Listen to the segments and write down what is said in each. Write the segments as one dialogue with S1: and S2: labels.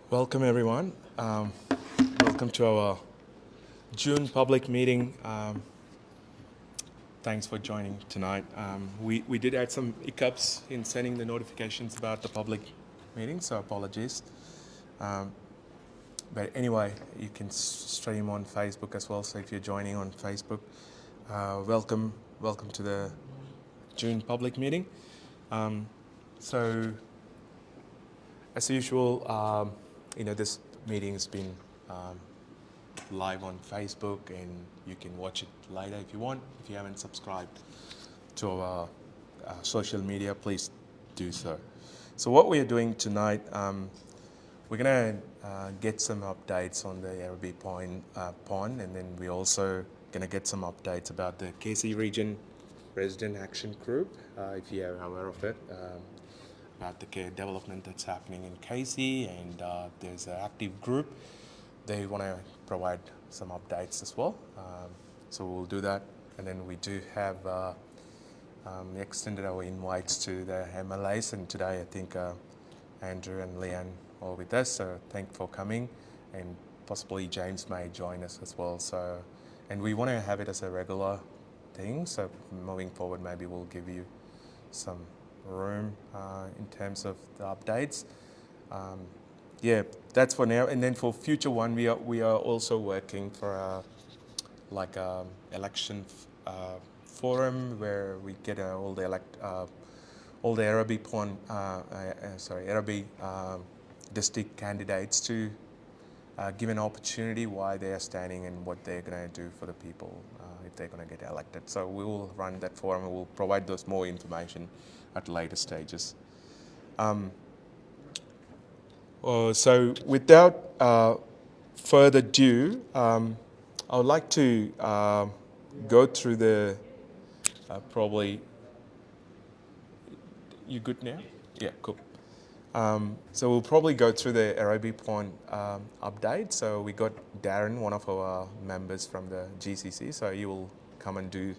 S1: Welcome everyone. Welcome to our June public meeting. Thanks for joining tonight. We did add some hiccups in sending the notifications about the public meeting, so apologies. But anyway, you can stream on Facebook as well, so if you're joining on Facebook, welcome to the June public meeting. So as usual, this meeting has been live on Facebook, and you can watch it later if you want. If you haven't subscribed to our social media, please do so. So what we are doing tonight, we're going to get some updates on the Araby Pond, and then we're also going to get some updates about the KC Region Resident Action Group, if you are aware of it. About the development that's happening in KC, and there's an active group. They want to provide some updates as well. So we'll do that. And then we do have extended our invites to the MLAs, and today I think Andrew and Leanne are with us, so thank you for coming, and possibly James may join us as well. So, and we want to have it as a regular thing, so moving forward maybe we'll give you some room in terms of the updates. Yeah, that's for now. And then for future one, we are also working for election forum where we get all the Araby Pond, Araby district candidates to give an opportunity why they are standing and what they're going to do for the people if they're going to get elected. So we will run that forum and we'll provide those more information at later stages. So without further ado, I would like to go through the probably. You good now? Yeah, cool. So we'll probably go through the Araby Pond update. So we got Darren, one of our members from the GCC, so he will come and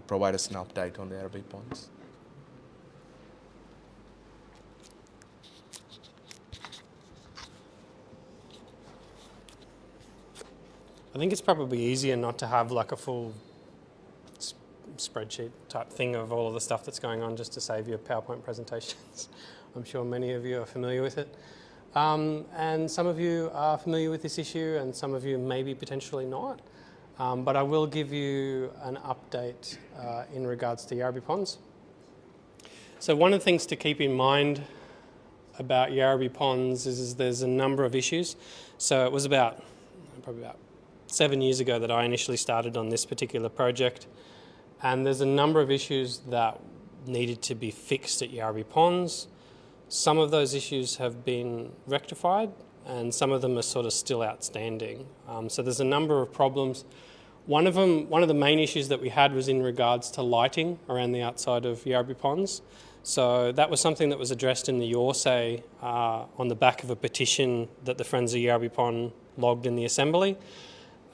S1: provide us an update on the Araby Ponds.
S2: I think it's probably easier not to have like a full spreadsheet type thing of all of the stuff that's going on, just to save your PowerPoint presentations. I'm sure many of you are familiar with it. And some of you are familiar with this issue, and some of you maybe potentially not. But I will give you an update in regards to Yarrabee Ponds. So one of the things to keep in mind about Yarrabee Ponds is there's a number of issues. So it was probably about 7 years ago that I initially started on this particular project, and there's a number of issues that needed to be fixed at Yarrabee Ponds. Some of those issues have been rectified, and some of them are sort of still outstanding. So there's a number of problems. One of the main issues that we had was in regards to lighting around the outside of Yarrabee Ponds. So that was something that was addressed in the Yorsay on the back of a petition that the Friends of Yarrabee Pond logged in the Assembly.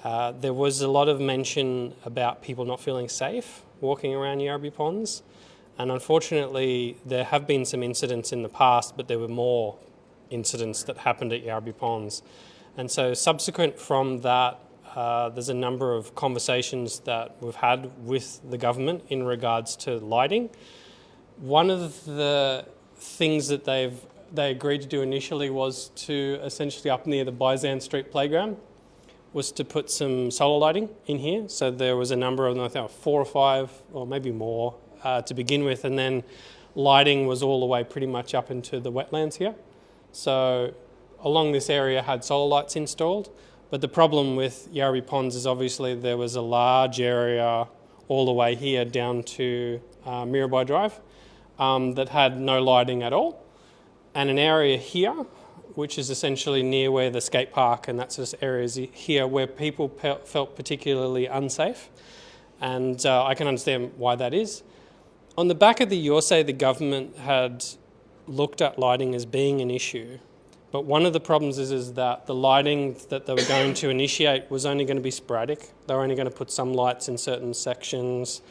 S2: There was a lot of mention about people not feeling safe walking around Yarrabee Ponds, and unfortunately there have been some incidents in the past, but there were more incidents that happened at Yarrabee Ponds. And so subsequent from that, there's a number of conversations that we've had with the government in regards to lighting. One of the things that they agreed to do initially was to essentially, up near the Byzan Street playground, was to put some solar lighting in here. So there was a number of them, I think 4 or 5 or maybe more to begin with, and then lighting was all the way pretty much up into the wetlands here. So along this area had solar lights installed, but the problem with Yarrabee Ponds is obviously there was a large area all the way here down to Mirabai Drive that had no lighting at all, and an area here which is essentially near where the skate park and that sort of areas here where people felt particularly unsafe. And I can understand why that is. On the back of the Yorsay, the government had looked at lighting as being an issue, But one of the problems is that the lighting that they were going to initiate was only going to be sporadic. They were only going to put some lights in certain sections.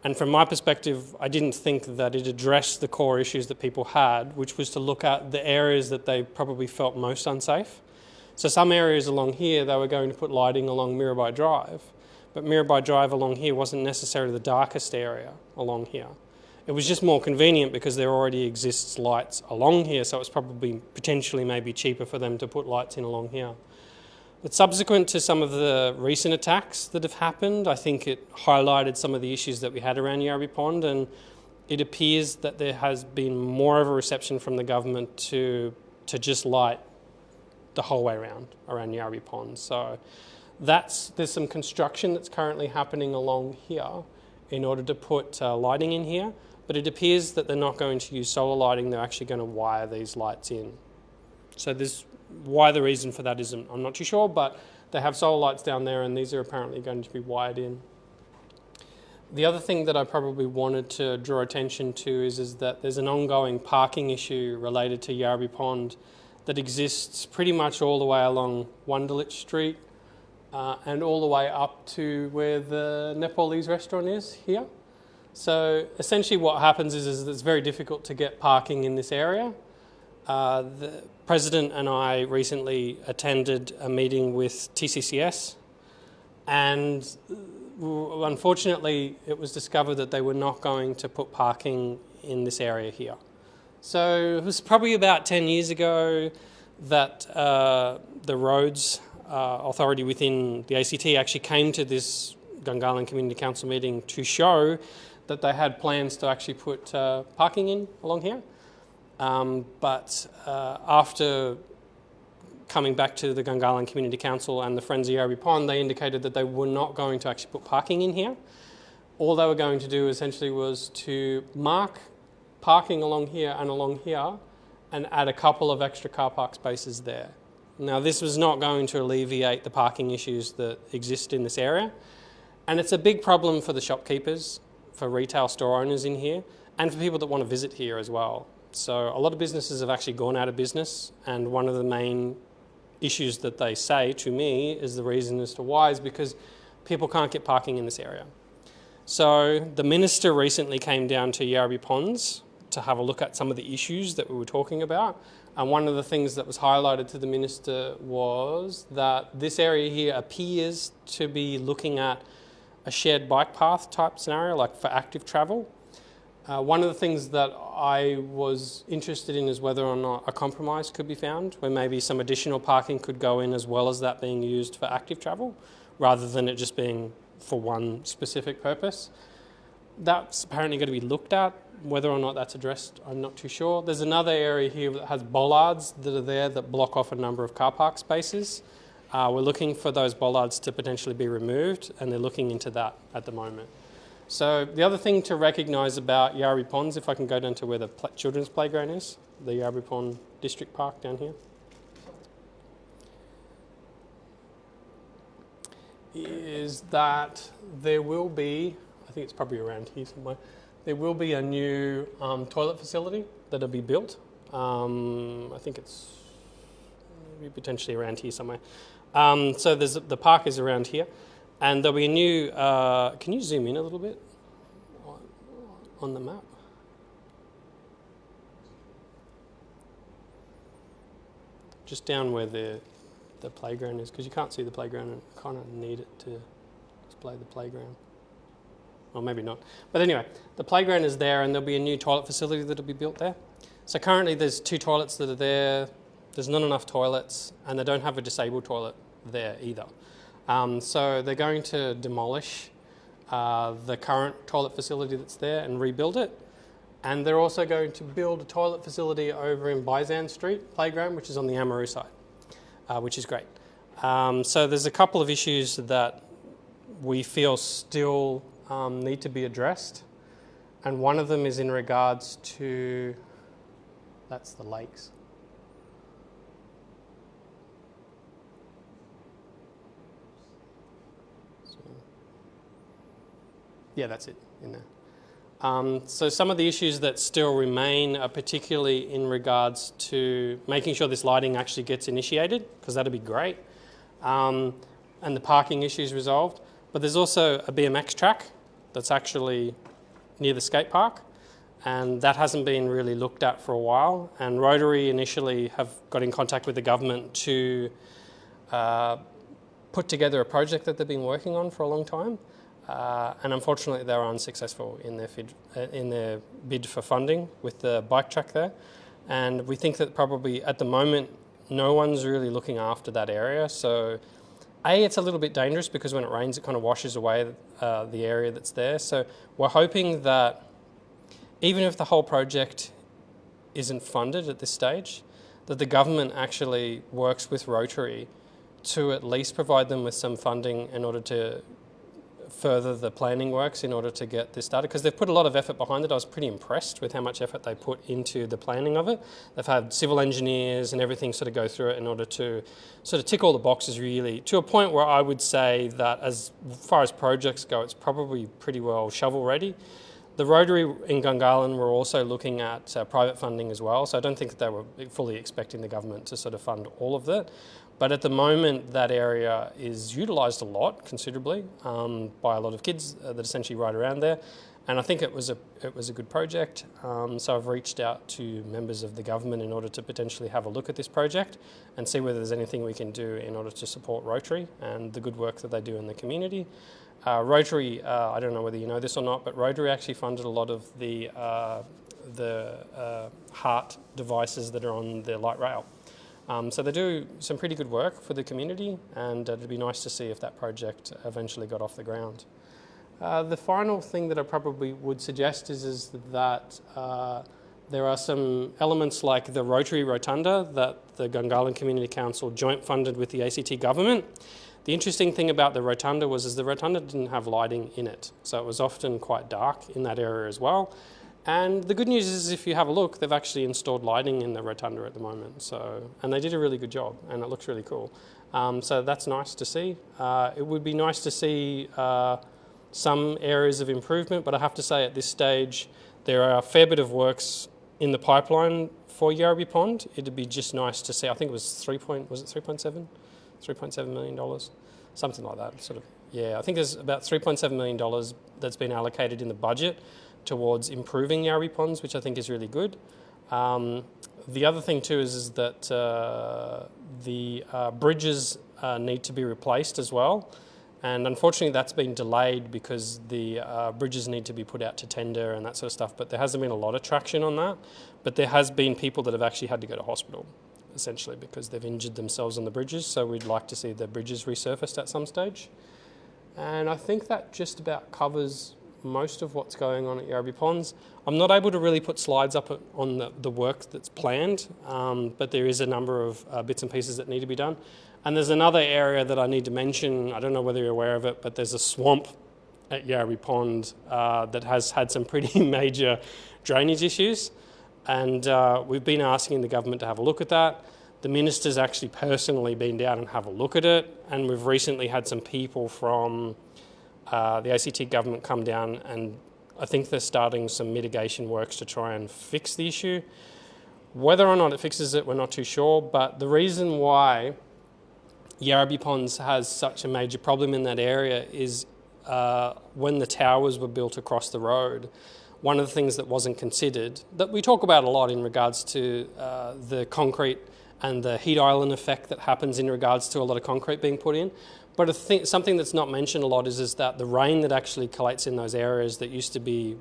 S2: And from my perspective, I didn't think that it addressed the core issues that people had, which was to look at the areas that they probably felt most unsafe. So some areas along here, they were going to put lighting along Mirabai Drive, but Mirabai Drive along here wasn't necessarily the darkest area along here. It was just more convenient because there already exists lights along here, so it's probably potentially maybe cheaper for them to put lights in along here. But subsequent to some of the recent attacks that have happened, I think it highlighted some of the issues that we had around Yarrabee Pond, and it appears that there has been more of a reception from the government to just light the whole way around Yarrabee Pond. So there's some construction that's currently happening along here in order to put lighting in here, but it appears that they're not going to use solar lighting, they're actually going to wire these lights in. So why the reason for that isn't, I'm not too sure, but they have solar lights down there and these are apparently going to be wired in. The other thing that I probably wanted to draw attention to is that there's an ongoing parking issue related to Yarrabee Pond that exists pretty much all the way along Wunderlich Street and all the way up to where the Nepalese restaurant is here. So essentially what happens is it's very difficult to get parking in this area. The President and I recently attended a meeting with TCCS, and unfortunately it was discovered that they were not going to put parking in this area here. So it was probably about 10 years ago that the roads authority within the ACT actually came to this Gungahlin Community Council meeting to show that they had plans to actually put parking in along here. But after coming back to the Gungahlin Community Council and the Friends of Yarrabee Pond, they indicated that they were not going to actually put parking in here. All they were going to do essentially was to mark parking along here and add a couple of extra car park spaces there. Now, this was not going to alleviate the parking issues that exist in this area, and it's a big problem for the shopkeepers, for retail store owners in here, and for people that want to visit here as well. So a lot of businesses have actually gone out of business, and one of the main issues that they say to me is the reason as to why is because people can't get parking in this area. So the minister recently came down to Yarrabee Ponds to have a look at some of the issues that we were talking about, and one of the things that was highlighted to the minister was that this area here appears to be looking at a shared bike path type scenario, like for active travel. One of the things that I was interested in is whether or not a compromise could be found, where maybe some additional parking could go in as well as that being used for active travel, rather than it just being for one specific purpose. That's apparently going to be looked at. Whether or not that's addressed, I'm not too sure. There's another area here that has bollards that are there that block off a number of car park spaces. We're looking for those bollards to potentially be removed, and they're looking into that at the moment. So the other thing to recognise about Yarrabee Ponds, if I can go down to where the children's playground is, the Yarrabee Pond District Park down here, is that there will be, I think it's probably around here somewhere, there will be a new toilet facility that'll be built. I think it's maybe potentially around here somewhere. So the park is around here. And there'll be a new, can you zoom in a little bit on the map? Just down where the playground is, because you can't see the playground and kind of need it to display the playground. Or maybe not. But anyway, the playground is there and there'll be a new toilet facility that'll be built there. So currently there's 2 toilets that are there. There's not enough toilets and they don't have a disabled toilet there either. So they're going to demolish the current toilet facility that's there and rebuild it. And they're also going to build a toilet facility over in Bizan Street playground, which is on the Amaru side, which is great. So there's a couple of issues that we feel still need to be addressed. And one of them is in regards to, that's the lakes. Yeah, that's it in there. So some of the issues that still remain are particularly in regards to making sure this lighting actually gets initiated, because that'd be great, and the parking issues resolved. But there's also a BMX track that's actually near the skate park, and that hasn't been really looked at for a while. And Rotary initially have got in contact with the government to put together a project that they've been working on for a long time. And unfortunately, they were unsuccessful in their bid for funding with the bike track there. And we think that probably at the moment, no one's really looking after that area. So it's a little bit dangerous because when it rains, it kind of washes away the area that's there. So we're hoping that even if the whole project isn't funded at this stage, that the government actually works with Rotary to at least provide them with some funding in order to further the planning works in order to get this started, because they've put a lot of effort behind it. I was pretty impressed with how much effort they put into the planning of it. They've had civil engineers and everything sort of go through it in order to sort of tick all the boxes really, to a point where I would say that as far as projects go, it's probably pretty well shovel ready. The Rotary in Gungahlin were also looking at private funding as well, so I don't think that they were fully expecting the government to sort of fund all of that. But at the moment, that area is utilised a lot, considerably, by a lot of kids that essentially ride around there. And I think it was a good project. So I've reached out to members of the government in order to potentially have a look at this project and see whether there's anything we can do in order to support Rotary and the good work that they do in the community. Rotary, I don't know whether you know this or not, but Rotary actually funded a lot of the heart devices that are on the light rail. So they do some pretty good work for the community, and it'd be nice to see if that project eventually got off the ground. The final thing that I probably would suggest is that there are some elements like the Rotary Rotunda that the Gungahlin Community Council joint funded with the ACT government. The interesting thing about the Rotunda was the Rotunda didn't have lighting in it, so it was often quite dark in that area as well. And the good news is, if you have a look, they've actually installed lighting in the Rotunda at the moment. And they did a really good job, and it looks really cool. So that's nice to see. It would be nice to see some areas of improvement, but I have to say at this stage, there are a fair bit of works in the pipeline for Yarrabee Pond. It'd be just nice to see. I think it was $3.7 million, something like that. Sort of. Yeah, I think there's about $3.7 million that's been allocated in the budget towards improving Yarrabee Ponds, which I think is really good. The other thing too is that the bridges need to be replaced as well. And unfortunately that's been delayed because the bridges need to be put out to tender and that sort of stuff, but there hasn't been a lot of traction on that. But there has been people that have actually had to go to hospital, essentially, because they've injured themselves on the bridges, so we'd like to see the bridges resurfaced at some stage. And I think that just about covers most of what's going on at Yarrabee Ponds. I'm not able to really put slides up on the work that's planned, but there is a number of bits and pieces that need to be done. And there's another area that I need to mention. I don't know whether you're aware of it, but there's a swamp at Yarrabee Pond that has had some pretty major drainage issues. And we've been asking the government to have a look at that. The minister's actually personally been down and have a look at it. And we've recently had some people from the ACT government come down, and I think they're starting some mitigation works to try and fix the issue. Whether or not it fixes it, we're not too sure, but the reason why Yarrabee Ponds has such a major problem in that area is when the towers were built across the road, one of the things that wasn't considered, that we talk about a lot in regards to the concrete and the heat island effect that happens in regards to a lot of concrete being put in. But something that's not mentioned a lot is that the rain that actually collates in those areas that used to be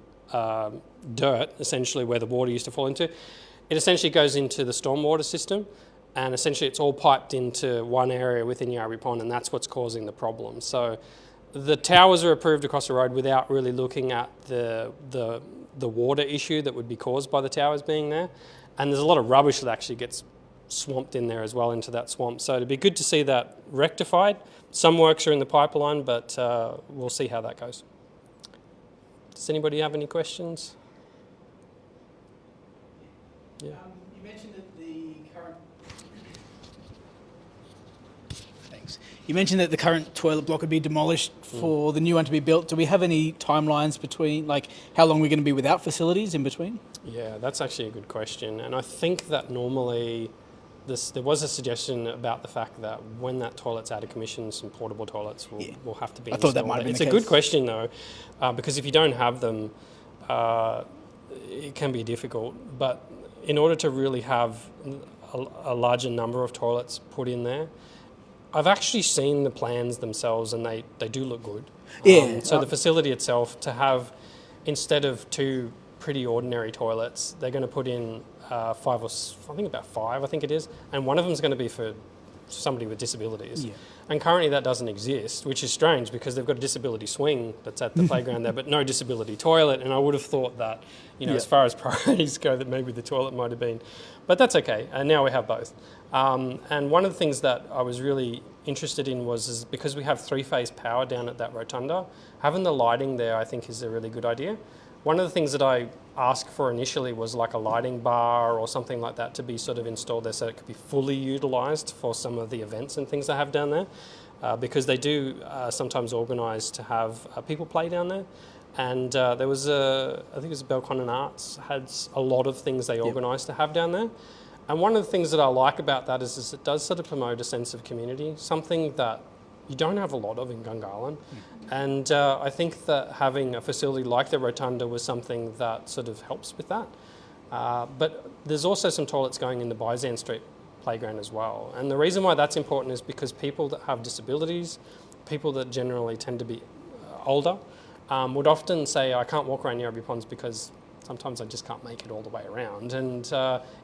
S2: dirt, essentially where the water used to fall into, it essentially goes into the stormwater system, and essentially it's all piped into one area within Yarrabee Pond, and that's what's causing the problem. So the towers are approved across the road without really looking at the water issue that would be caused by the towers being there, and there's a lot of rubbish that actually gets swamped in there as well into that swamp. So it'd be good to see that rectified. Some works are in the pipeline, but we'll see how that goes. Does anybody have any questions? Yeah.
S3: You mentioned that the current Thanks. You mentioned that the current toilet block would be demolished for the new one to be built. Do we have any timelines between, like how long we're going to be without facilities in between?
S2: Yeah, that's actually a good question. And I think that normally there was a suggestion about the fact that when that toilet's out of commission, some portable toilets will have to be installed.
S3: I thought that might have been
S2: It's
S3: the
S2: a
S3: case.
S2: good question though, because if you don't have them, it can be difficult. But in order to really have a larger number of toilets put in there, I've actually seen the plans themselves and they do look good.
S3: Yeah.
S2: So the facility itself, to have, instead of 2 pretty ordinary toilets, they're going to put in 5 or I think about 5, I think it is, and one of them is going to be for somebody with disabilities.
S3: Yeah.
S2: And currently that doesn't exist, which is strange because they've got a disability swing that's at the playground there, but no disability toilet. And I would have thought that, as far as priorities go, that maybe the toilet might have been, but that's okay. And now we have both. And one of the things that I was really interested in is because we have 3-phase power down at that rotunda, having the lighting there I think is a really good idea. One of the things that I asked for initially was like a lighting bar or something like that to be sort of installed there so it could be fully utilised for some of the events and things they have down there, because they do sometimes organise to have people play down there. And there was I think it was Belconnen Arts had a lot of things they organised to have down there. And one of the things that I like about that is it does sort of promote a sense of community, something that you don't have a lot of in Gungahlin. And I think that having a facility like the Rotunda was something that sort of helps with that. But there's also some toilets going in the Byzan Street playground as well. And the reason why that's important is because people that have disabilities, people that generally tend to be older, would often say, I can't walk around Yarrabee Ponds because sometimes I just can't make it all the way around. And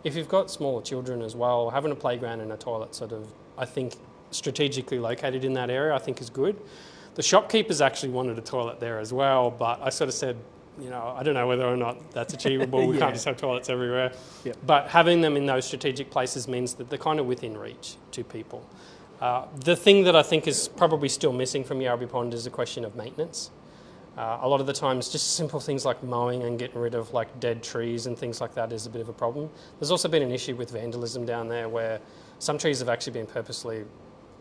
S2: if you've got smaller children as well, having a playground and a toilet sort of, I think, strategically located in that area, I think is good. The shopkeepers actually wanted a toilet there as well, but I sort of said, I don't know whether or not that's achievable. We can't just have toilets everywhere.
S3: Yep.
S2: But having them in those strategic places means that they're kind of within reach to people. The thing that I think is probably still missing from Yarrabee Pond is a question of maintenance. A lot of the times just simple things like mowing and getting rid of like dead trees and things like that is a bit of a problem. There's also been an issue with vandalism down there where some trees have actually been purposely,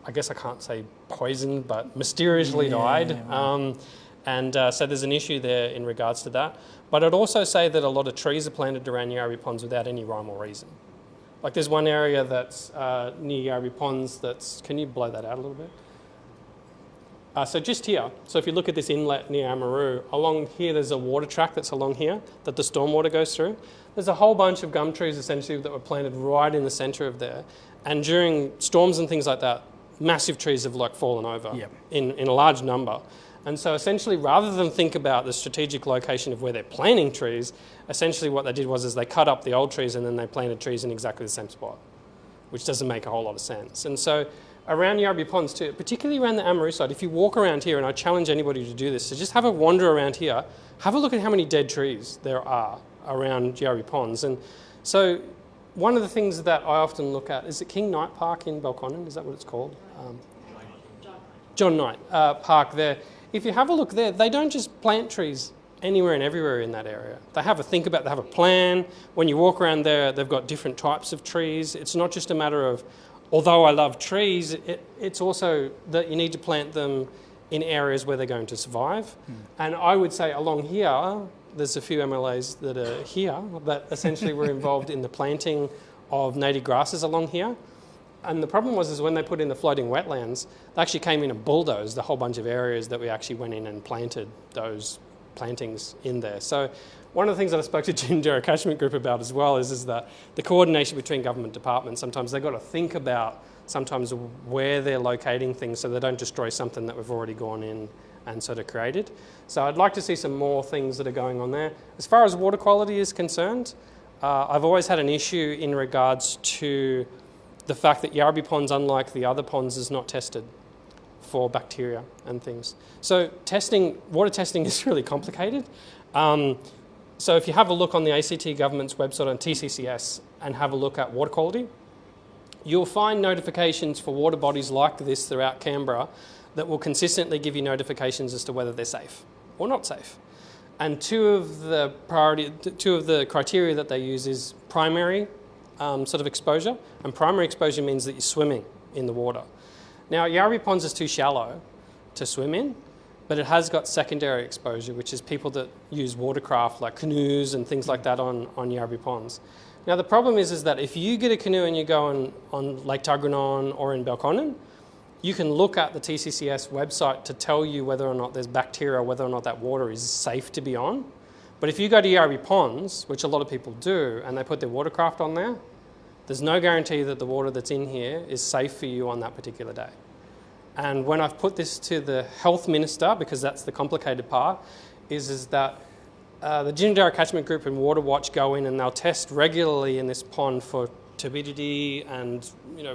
S2: I guess I can't say poisoned, but mysteriously died. So there's an issue there in regards to that. But I'd also say that a lot of trees are planted around Yarrabee Ponds without any rhyme or reason. Like there's one area that's near Yarrabee Ponds that's, can you blow that out a little bit? So just here, so if you look at this inlet near Amaroo, along here there's a water track that's along here that the stormwater goes through. There's a whole bunch of gum trees essentially that were planted right in the centre of there. And during storms and things like that, massive trees have like fallen over in a large number. And so essentially, rather than think about the strategic location of where they're planting trees, essentially what they did was they cut up the old trees and then they planted trees in exactly the same spot, which doesn't make a whole lot of sense. And so around Yarrabee Ponds too, particularly around the Amaroo side, if you walk around here, and I challenge anybody to do this, so just have a wander around here, have a look at how many dead trees there are around Yarrabee Ponds. And so one of the things that I often look at, is it King Knight Park in Belconnen? Is that what it's called? John Knight Park there. If you have a look there, they don't just plant trees anywhere and everywhere in that area. They have they have a plan. When you walk around there, they've got different types of trees. It's not just a matter of, although I love trees, it's also that you need to plant them in areas where they're going to survive. And I would say along here, there's a few MLAs that are here that essentially were involved in the planting of native grasses along here. And the problem was when they put in the floating wetlands, they actually came in and bulldozed a whole bunch of areas that we actually went in and planted those plantings in there. So one of the things that I spoke to Gingerra Catchment Group about as well is that the coordination between government departments, sometimes they've got to think about sometimes where they're locating things so they don't destroy something that we've already gone in and sort of created. So I'd like to see some more things that are going on there. As far as water quality is concerned, I've always had an issue in regards to the fact that Yarrabee Ponds, unlike the other ponds, is not tested for bacteria and things. So water testing is really complicated. So if you have a look on the ACT government's website on TCCS and have a look at water quality, you'll find notifications for water bodies like this throughout Canberra that will consistently give you notifications as to whether they're safe or not safe. And two of the criteria that they use is primary sort of exposure, and primary exposure means that you're swimming in the water. Now, Yarrabee Ponds is too shallow to swim in, but it has got secondary exposure, which is people that use watercraft like canoes and things like that on Yarrabee Ponds. Now, the problem is that if you get a canoe and you go on Lake Tuggeranong or in Belconnen, you can look at the TCCS website to tell you whether or not there's bacteria, whether or not that water is safe to be on. But if you go to Yarrabee Ponds, which a lot of people do, and they put their watercraft on there, there's no guarantee that the water that's in here is safe for you on that particular day. And when I've put this to the health minister, because that's the complicated part, is that the Ginninderra Catchment Group and Water Watch go in and they'll test regularly in this pond for turbidity and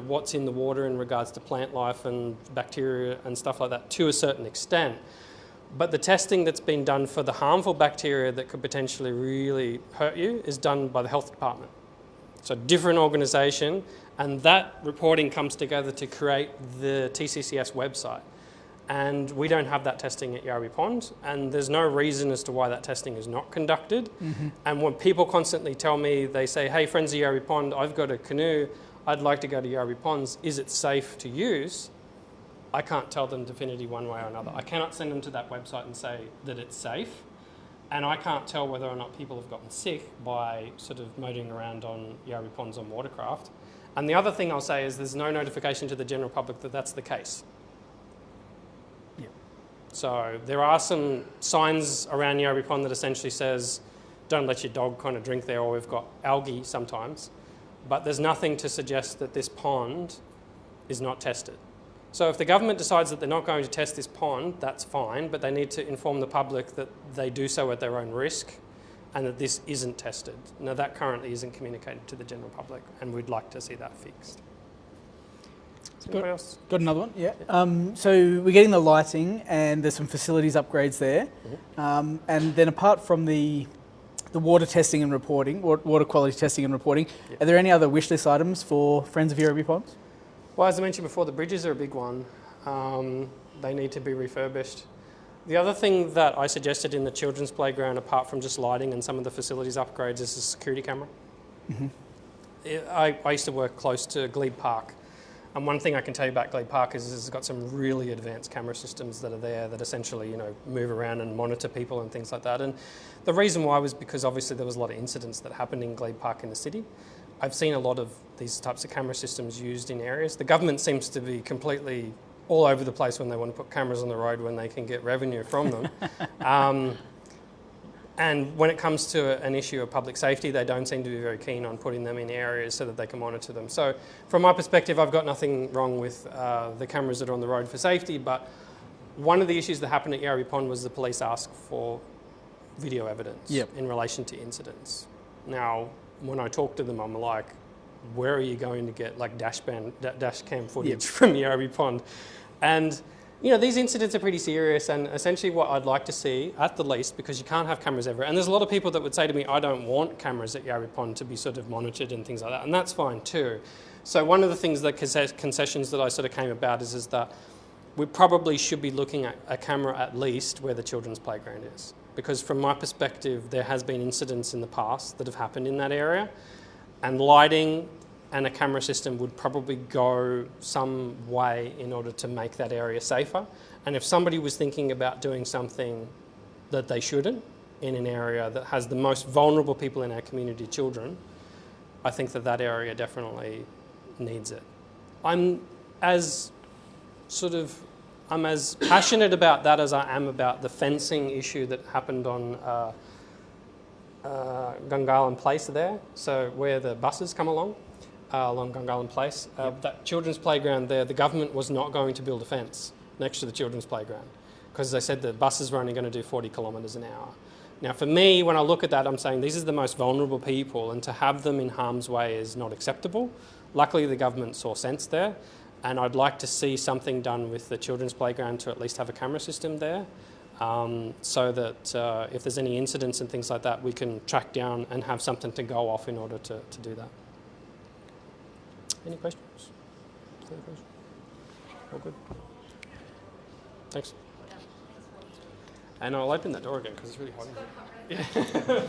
S2: what's in the water in regards to plant life and bacteria and stuff like that to a certain extent. But the testing that's been done for the harmful bacteria that could potentially really hurt you is done by the health department. So different organisation, and that reporting comes together to create the TCCS website. And we don't have that testing at Yarrabee Pond, and there's no reason as to why that testing is not conducted. Mm-hmm. And when people constantly tell me, they say, hey, friends of Yarrabee Pond, I've got a canoe, I'd like to go to Yarrabee Ponds, is it safe to use? I can't tell them definitively one way or another. I cannot send them to that website and say that it's safe, and I can't tell whether or not people have gotten sick by sort of motoring around on Yarrabee Ponds on watercraft. And the other thing I'll say is there's no notification to the general public that that's the case.
S3: Yeah.
S2: So there are some signs around Yarrabee Pond that essentially says, don't let your dog kind of drink there, or we've got algae sometimes. But there's nothing to suggest that this pond is not tested. So if the government decides that they're not going to test this pond, that's fine, but they need to inform the public that they do so at their own risk and that this isn't tested. Now, that currently isn't communicated to the general public, and we'd like to see that fixed. Anybody else?
S3: Got another one, yeah. So we're getting the lighting and there's some facilities upgrades there. Mm-hmm. And then apart from the water testing and reporting, water quality testing and reporting, yep, are there any other wish list items for Friends of Yarrabee Ponds?
S2: Well, as I mentioned before, the bridges are a big one. They need to be refurbished. The other thing that I suggested in the children's playground, apart from just lighting and some of the facilities upgrades, is a security camera. Mm-hmm. I used to work close to Glebe Park, and one thing I can tell you about Glebe Park is it's got some really advanced camera systems that are there that essentially, move around and monitor people and things like that. And the reason why was because obviously there was a lot of incidents that happened in Glebe Park in the city. I've seen a lot of these types of camera systems used in areas. The government seems to be completely all over the place when they want to put cameras on the road when they can get revenue from them. And when it comes to an issue of public safety, they don't seem to be very keen on putting them in areas so that they can monitor them. So from my perspective, I've got nothing wrong with the cameras that are on the road for safety, but one of the issues that happened at Yarrabee Pond was the police asked for video evidence, yep, in relation to incidents. Now, when I talk to them, I'm like, where are you going to get like dash cam footage, yep, from Yarrabee Pond? And these incidents are pretty serious, and essentially what I'd like to see, at the least, because you can't have cameras everywhere, and there's a lot of people that would say to me, I don't want cameras at Yarrabee Pond to be sort of monitored and things like that, and that's fine too. So one of the things that concessions that I sort of came about is that we probably should be looking at a camera at least where the children's playground is. Because from my perspective, there has been incidents in the past that have happened in that area, and lighting and a camera system would probably go some way in order to make that area safer. And if somebody was thinking about doing something that they shouldn't in an area that has the most vulnerable people in our community, children, I think that area definitely needs it. I'm as passionate about that as I am about the fencing issue that happened on Gungahlin Place there, so where the buses come along Gungahlin Place.
S3: Yep.
S2: That children's playground there, the government was not going to build a fence next to the children's playground because they said the buses were only going to do 40 kilometres an hour. Now for me, when I look at that, I'm saying these are the most vulnerable people, and to have them in harm's way is not acceptable. Luckily the government saw sense there, and I'd like to see something done with the children's playground to at least have a camera system there, so that if there's any incidents and things like that, we can track down and have something to go off in order to do that. Any questions? All good? Thanks. And I'll open that door again because it's really hot in here. Yeah.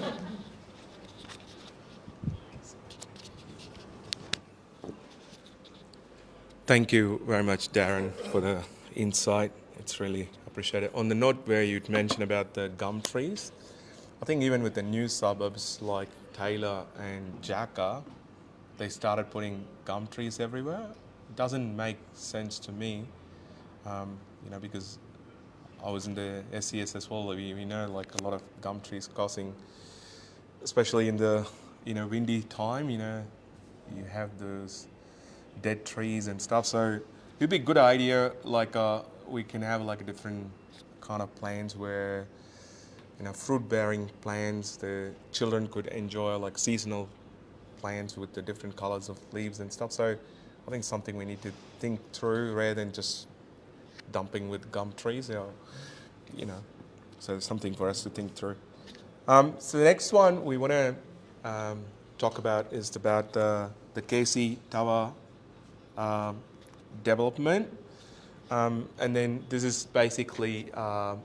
S1: Thank you very much, Darren, for the insight. It's really appreciated. On the note where you'd mentioned about the gum trees, I think even with the new suburbs like Taylor and Jakarta, they started putting gum trees everywhere. It doesn't make sense to me, because I was in the SES as well. We know like a lot of gum trees causing, especially in the windy time. You have those dead trees and stuff. So it'd be a good idea. Like we can have like a different kind of plants where fruit-bearing plants. The children could enjoy like seasonal plants with the different colors of leaves and stuff. So I think something we need to think through rather than just dumping with gum trees. So something for us to think through. So the next one we want to talk about is about the KC Tower development. And then this is basically a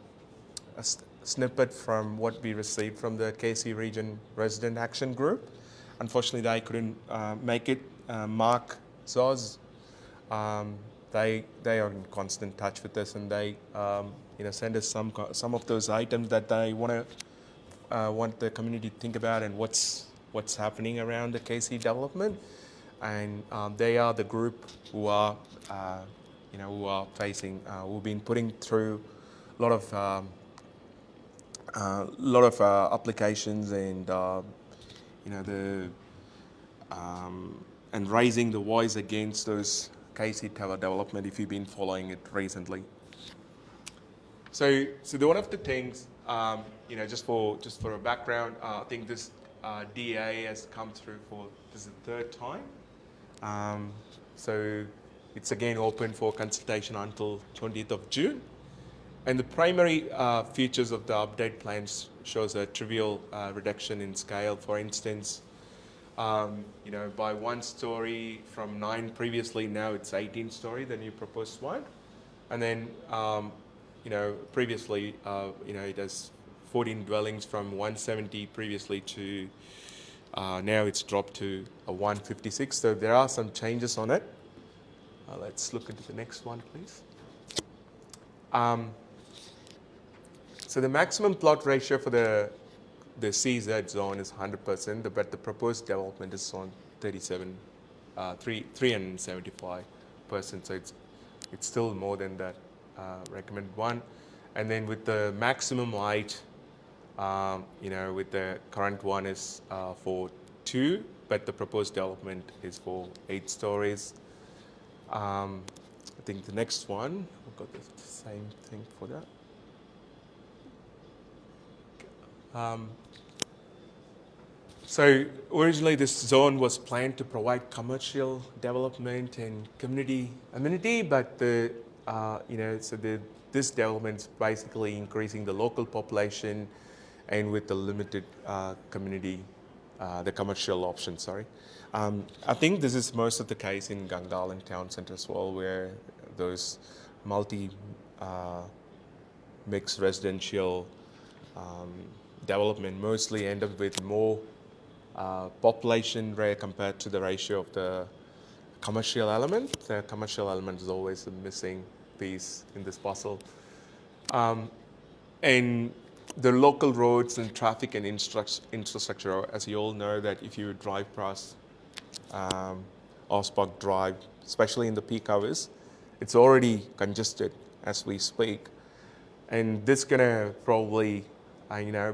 S1: snippet from what we received from the KC Region Resident Action Group. Unfortunately, they couldn't make it. Mark Zoz, they are in constant touch with us, and they send us some of those items that they want the community to think about and what's happening around the KC development. And they are the group who are facing, who've been putting through a lot of applications and and raising the voice against those KC Tower development. If you've been following it recently, so one of the things, just for a background, I think this DA has come through for this is the third time. So it's again open for consultation until 20th of June. And the primary features of the update plans shows a trivial reduction in scale. For instance, by 1 story from 9 previously, now it's 18 story, the new proposed one. And then, previously, it has 14 dwellings from 170 previously to now it's dropped to 156. So there are some changes on it. Let's look into the next one, please. So the maximum plot ratio for the CZ zone is 100%, but the proposed development is on 375%. So it's still more than that recommended one. And then with the maximum height, with the current one is for 2, but the proposed development is for 8 stories. I think the next one, we've got the same thing for that. So originally this zone was planned to provide commercial development and community amenity, but this development is basically increasing the local population and with the limited community, the commercial option, I think this is most of the case in Gungahlin Town Centre as well, where those mixed residential development mostly end up with more population rate compared to the ratio of the commercial element. The commercial element is always a missing piece in this puzzle. And the local roads and traffic and infrastructure, as you all know, that if you drive past Osborne Drive, especially in the peak hours, it's already congested as we speak. And this gonna probably,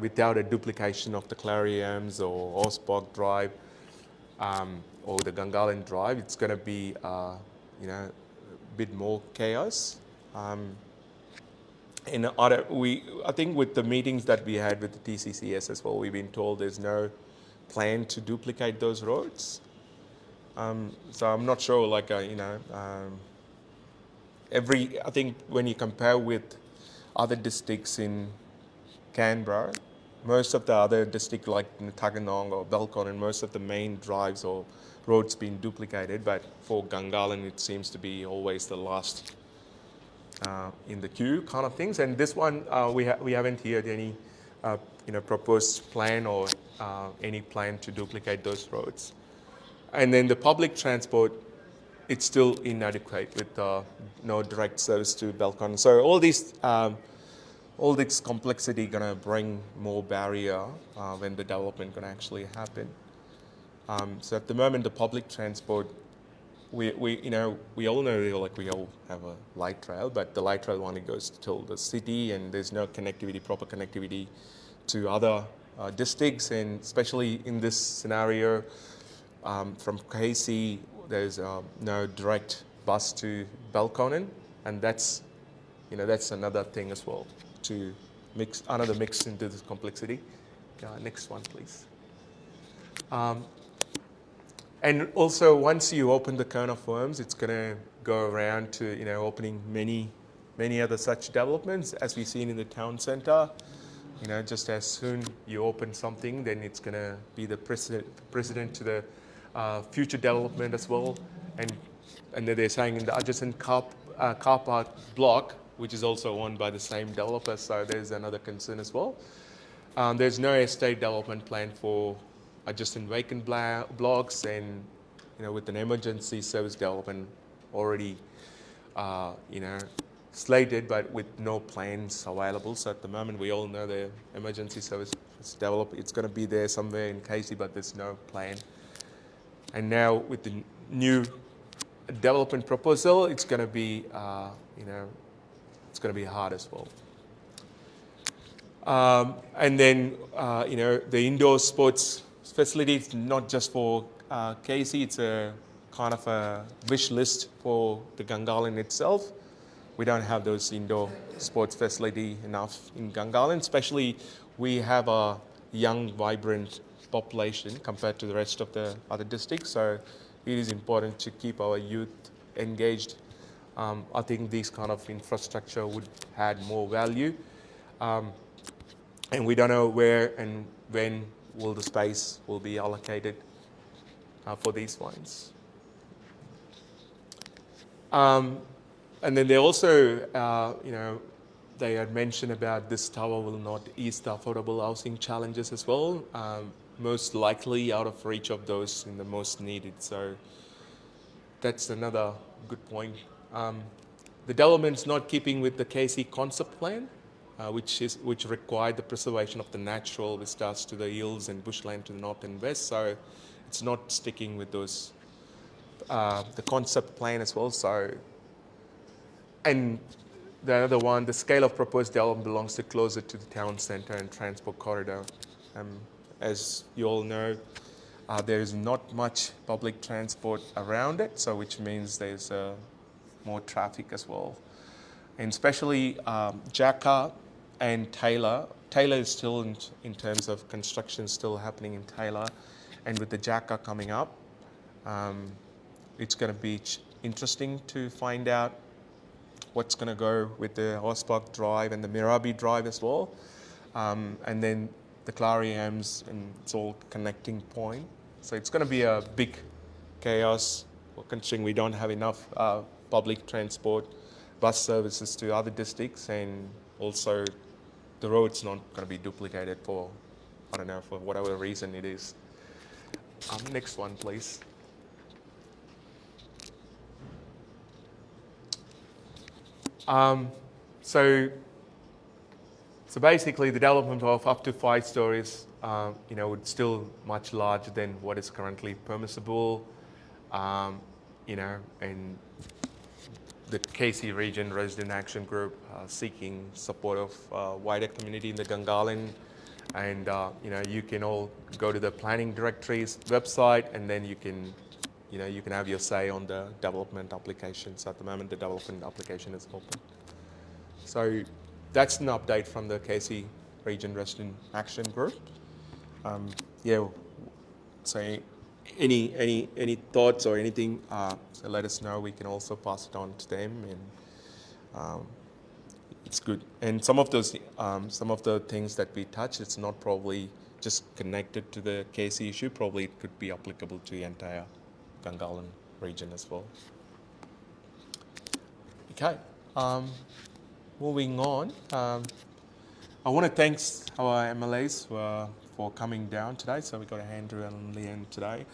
S1: without a duplication of the Clariams or Osborne Drive or the Gungahlin Drive, it's gonna be, a bit more chaos. I think with the meetings that we had with the TCCS as well, we've been told there's no plan to duplicate those roads. So I'm not sure, I think when you compare with other districts in Canberra, most of the other districts like Tuggeranong or Belconnen, and most of the main drives or roads being duplicated, but for Gungahlin it seems to be always the last in the queue kind of things. And this one we haven't heard any proposed plan or any plan to duplicate those roads. And then the public transport, it's still inadequate with no direct service to Belconnen. So all this complexity gonna bring more barrier when the development gonna actually happen. So at the moment, the public transport, we all know, like, we all have a light rail, but the light rail only goes till the city, and there's no proper connectivity to other districts, and especially in this scenario, from KC, there's no direct bus to Belconnen, and that's another thing as well to mix into this complexity. Next one, please. And also, once you open the can of worms, it's going to go around to opening many other such developments, as we've seen in the town centre. Just as soon you open something, then it's going to be the precedent to the future development as well. And then they're saying in the adjacent car park block, which is also owned by the same developer, so there's another concern as well. There's no estate development plan for adjacent vacant blocks, and with an emergency service development already slated, but with no plans available. So at the moment, we all know the emergency service it's going to be there somewhere in Casey, but there's no plan. And now with the new development proposal, it's going to be it's going to be hard as well. And then the indoor sports facility is not just for Casey, it's a kind of a wish list for the Gungahlin itself. We don't have those indoor sports facility enough in Gungahlin, especially we have a young, vibrant population compared to the rest of the other districts, so it is important to keep our youth engaged. I think these kind of infrastructure would add more value, and we don't know where and when will the space will be allocated for these ones. And then they also, they had mentioned about this tower will not ease the affordable housing challenges as well, most likely out of reach of those in the most needed. So that's another good point. The development's not keeping with the KC concept plan, which required the preservation of the natural vistas to the hills and bushland to the north and west. So it's not sticking with those the concept plan as well. So, and the other one, the scale of proposed development belongs to closer to the town centre and transport corridor. As you all know, there is not much public transport around it, so which means there's more traffic as well. And especially Jacka and Taylor. Taylor is still in terms of construction still happening in Taylor, and with the Jacka coming up, it's going to be interesting to find out what's going to go with the Horse Park Drive and the Mirabi Drive as well, and then the Clariams, and it's all connecting point. So it's going to be a big chaos, considering we don't have enough public transport, bus services to other districts, and also the road's not going to be duplicated for, I don't know, for whatever reason it is. Next one, please. So basically, the development of up to 5 stories, would still much larger than what is currently permissible, and the KC Region Resident Action Group seeking support of wider community in the Gungahlin, and you can all go to the Planning Directory's website, and then you can have your say on the development applications. At the moment, the development application is open. So that's an update from the KC Region Resident Action Group. So any thoughts or anything, so let us know. We can also pass it on to them, and it's good. And some of the things that we touch, it's not probably just connected to the KC issue. Probably it could be applicable to the entire Gungahlin region as well. Okay. Moving on, I want to thank our MLAs for coming down today. So we got Andrew and Leanne today,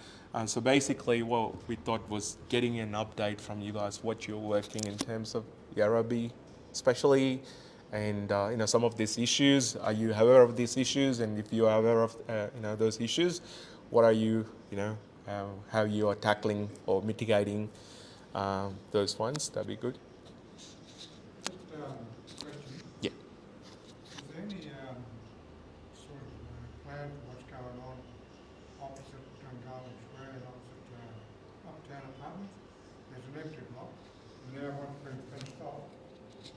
S1: So basically what we thought was getting an update from you guys, what you're working in terms of Yarrabee especially, and some of these issues. Are you aware of these issues? And if you are aware of those issues, what are you how you are tackling or mitigating those ones? That'd be good.
S4: Question.
S1: Yeah.
S4: Is there any sort of plan for what's going on opposite Gungahlin Square and opposite Uptown Apartments? There's an empty block, and now one's been finished off. Is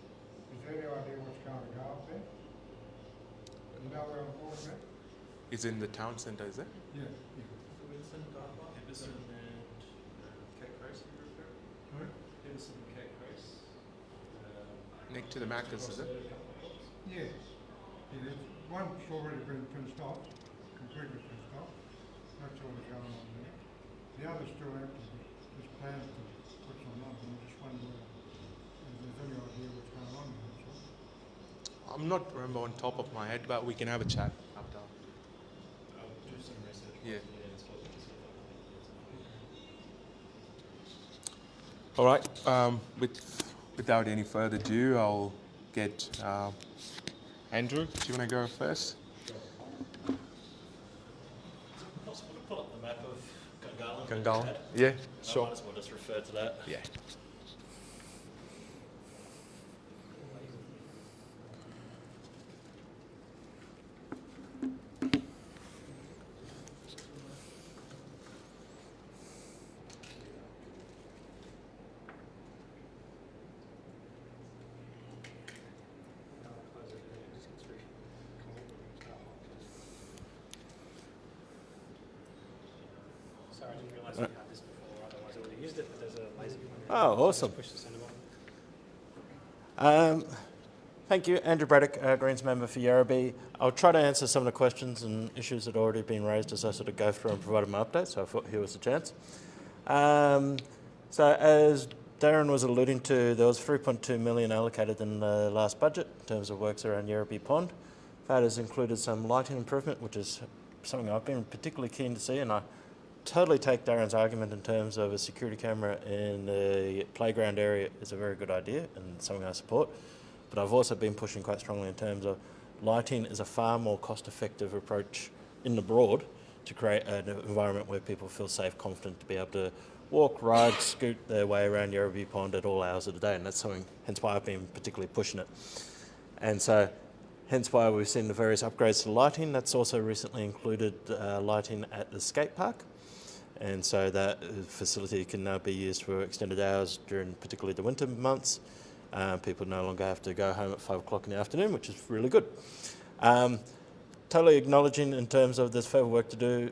S4: there any idea what's going to go up there? You know where I'm talking about?
S1: It's in the town centre, is it?
S4: Yeah.
S5: Henderson and Cape Grace, you refer?
S4: Sorry?
S5: Henderson and Cape Grace.
S1: Next to the Macca's, is it?
S4: Yeah. There's one's already been finished off, completely finished off. That's all that's going on there. The other's still empty. There's plans to put some on, and I just wonder if there's any idea what's going on there. That's all.
S1: I'm not remember on top of my head, but we can have a chat after.
S5: I'll do some research.
S1: Yeah.
S5: It's possible to see if I can get some.
S1: All right. Without any further ado, I'll get Andrew. Do you want to go first?
S5: Possible to pull up the map of Gungahlin?
S1: Gungahlin. Yeah,
S5: I
S1: sure.
S5: might as well just refer to that.
S1: Yeah.
S2: Sorry, I didn't realise we had this before, otherwise I would have used it, but there's a laser pointer.
S5: Oh, awesome.
S2: Push the centre button.
S5: Thank you, Andrew Braddock, Greens member for Yarrabee. I'll try to answer some of the questions and issues that have already been raised as I sort of go through and provide my update, so I thought here was a chance. So as Darren was alluding to, there was 3.2 million allocated in the last budget in terms of works around Yarrabee Pond. That has included some lighting improvement, which is something I've been particularly keen to see, and I totally take Darren's argument in terms of a security camera in the playground area is a very good idea and something I support. But I've also been pushing quite strongly in terms of lighting is a far more cost-effective approach in the broad to create an environment where people feel safe, confident to be able to walk, ride, scoot their way around Yarrabee Pond at all hours of the day, and that's something, hence why I've been particularly pushing it. And so, hence why we've seen the various upgrades to lighting. That's also recently included lighting at the skate park. And so that facility can now be used for extended hours during particularly the winter months. People no longer have to go home at 5 o'clock in the afternoon, which is really good. Totally acknowledging in terms of there's further work to do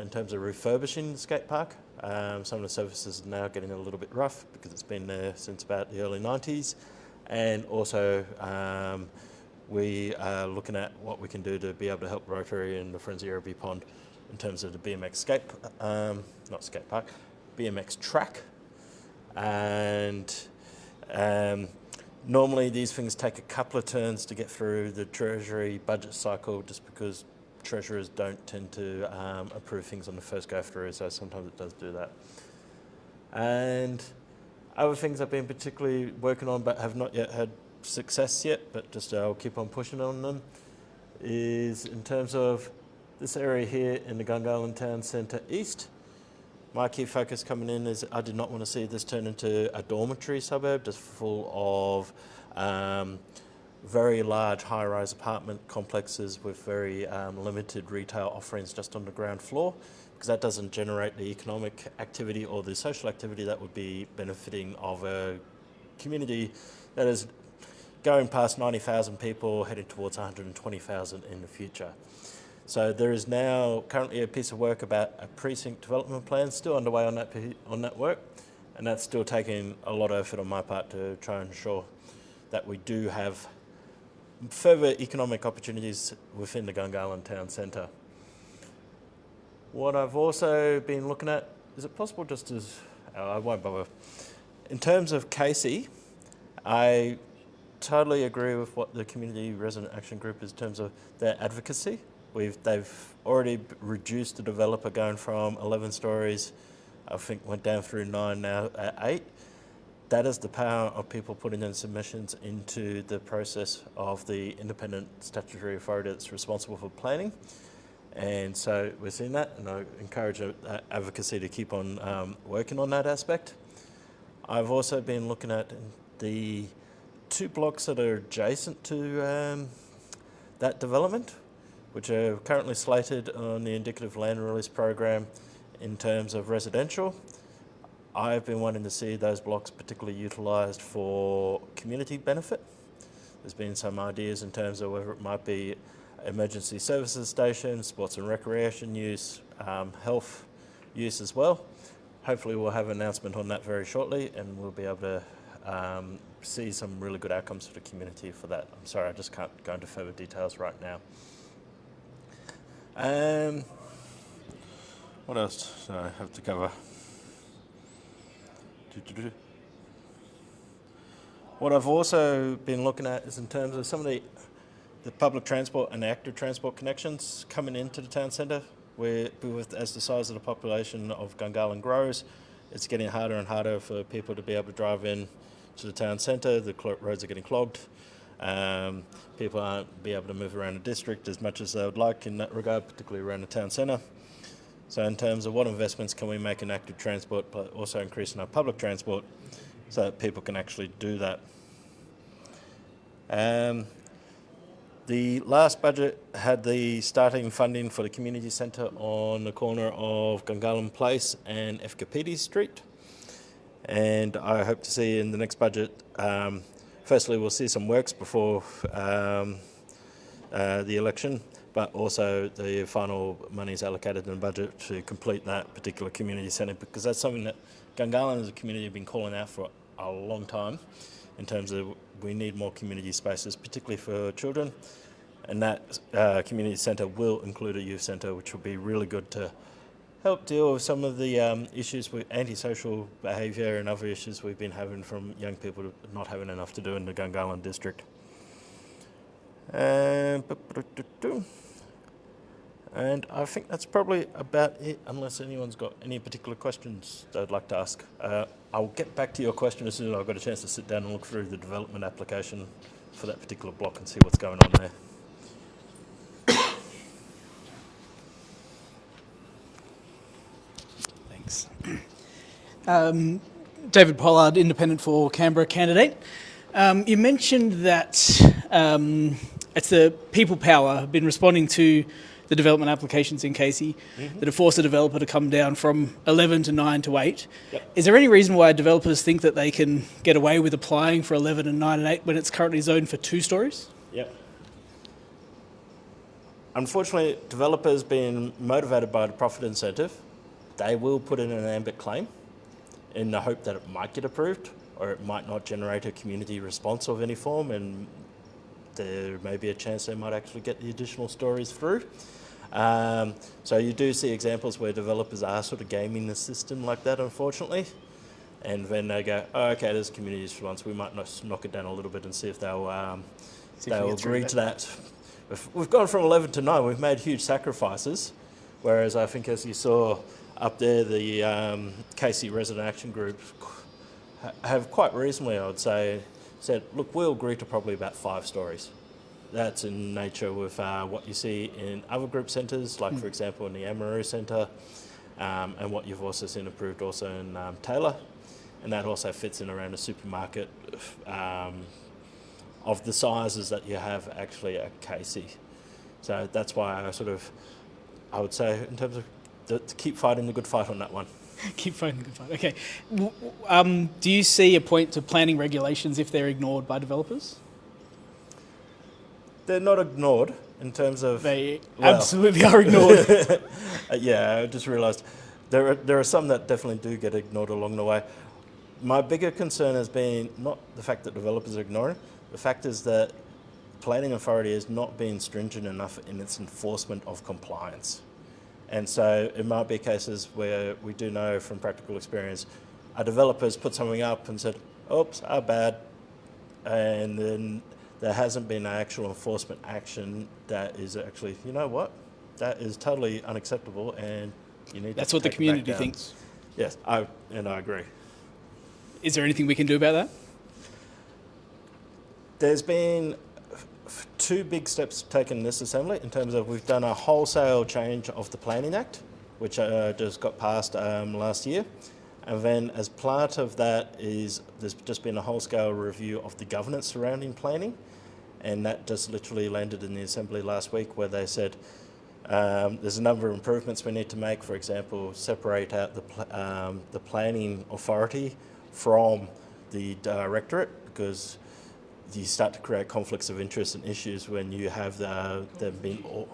S5: in terms of refurbishing the skate park. Some of the surfaces are now getting a little bit rough because it's been there since about the early 90s. And also we are looking at what we can do to be able to help Rotary and the Friends of Yarrabee Pond in terms of the BMX BMX track. And normally these things take a couple of turns to get through the Treasury budget cycle just because Treasurers don't tend to approve things on the first go through, so sometimes it does do that. And other things I've been particularly working on but have not yet had success yet, but just I'll keep on pushing on them, is in terms of this area here in the Gungahlin Town Centre East. My key focus coming in is I did not want to see this turn into a dormitory suburb just full of very large high-rise apartment complexes with very limited retail offerings just on the ground floor, because that doesn't generate the economic activity or the social activity that would be benefiting of a community that is going past 90,000 people, heading towards 120,000 in the future. So there is now currently a piece of work about a precinct development plan still underway on that work, and that's still taking a lot of effort on my part to try and ensure that we do have further economic opportunities within the Gungahlin Town Centre. What I've also been looking at, is it possible just as, I won't bother. In terms of Casey, I totally agree with what the Community Resident Action Group is in terms of their advocacy They've already reduced the developer going from 11 stories, I think went down through 9, now at 8. That is the power of people putting in submissions into the process of the independent statutory authority that's responsible for planning. And so we're seeing that, and I encourage advocacy to keep on working on that aspect. I've also been looking at the 2 blocks that are adjacent to that development, which are currently slated on the indicative land release program in terms of residential. I've been wanting to see those blocks particularly utilised for community benefit. There's been some ideas in terms of whether it might be emergency services stations, sports and recreation use, health use as well. Hopefully we'll have an announcement on that very shortly, and we'll be able to see some really good outcomes for the community for that. I'm sorry, I just can't go into further details right now. What else do I have to cover? What I've also been looking at is in terms of some of the public transport and active transport connections coming into the town centre, where as the size of the population of Gungahlin grows, it's getting harder and harder for people to be able to drive in to the town centre. The roads are getting clogged. People aren't be able to move around the district as much as they would like in that regard, particularly around the town centre. So in terms of what investments can we make in active transport, but also increasing our public transport so that people can actually do that. The last budget had the starting funding for the community centre on the corner of Gungahlin Place and Efkapiti Street. And I hope to see in the next budget, firstly we'll see some works before the election, but also the final monies allocated in the budget to complete that particular community centre, because that's something that Gungahlin as a community have been calling out for a long time in terms of we need more community spaces, particularly for children. And that community centre will include a youth centre, which will be really good to help deal with some of the issues with antisocial behaviour and other issues we've been having from young people not having enough to do in the Gungahlin district. And I think that's probably about it, unless anyone's got any particular questions they'd like to ask. I'll get back to your question as soon as I've got a chance to sit down and look through the development application for that particular block and see what's going on there.
S3: Thanks. David Pollard, independent for Canberra candidate. You mentioned that it's the people power have been responding to the development applications in Casey that have forced a developer to come down from 11 to 9 to 8.
S5: Yep.
S3: Is there any reason why developers think that they can get away with applying for 11 and 9 and 8 when it's currently zoned for 2 stories?
S5: Yep. Unfortunately, developers being motivated by the profit incentive, they will put in an ambit claim in the hope that it might get approved, or it might not generate a community response of any form, and there may be a chance they might actually get the additional stories through. So you do see examples where developers are sort of gaming the system like that, unfortunately. And then they go, oh, okay, there's community response. We might knock it down a little bit and see if they'll agree to that. We've gone from 11 to 9. We've made huge sacrifices. Whereas I think, as you saw up there, the Casey Resident Action Group have quite recently, I would say, said, look, we'll agree to probably about 5 stories. That's in nature with what you see in other group centres, like for example in the Amaroo Centre, and what you've also seen approved also in Taylor. And that also fits in around a supermarket of the sizes that you have actually at Casey. So that's why I would say in terms of to keep fighting the good fight on that one.
S3: Keep fighting the good fight. Okay. Do you see a point to planning regulations if they're ignored by developers?
S5: They're not ignored in terms of...
S3: They absolutely are ignored.
S5: Yeah, I just realised there are some that definitely do get ignored along the way. My bigger concern has been not the fact that developers are ignoring it, the fact is that planning authority is not being stringent enough in its enforcement of compliance. And so it might be cases where we do know from practical experience, a developer's put something up and said, oops, our bad, and then there hasn't been an actual enforcement action that is actually, you know what, that is totally unacceptable and you need
S3: That's
S5: to
S3: what the
S5: take it back
S3: community
S5: down.
S3: thinks.
S5: Yes, I agree.
S3: Is there anything we can do about that?
S5: There's been two big steps taken in this assembly in terms of we've done a wholesale change of the Planning Act, which just got passed last year. And then as part of that there's just been a whole-scale review of the governance surrounding planning. And that just literally landed in the Assembly last week where they said there's a number of improvements we need to make. For example, separate out the planning authority from the directorate, because you start to create conflicts of interest and issues when you have them being...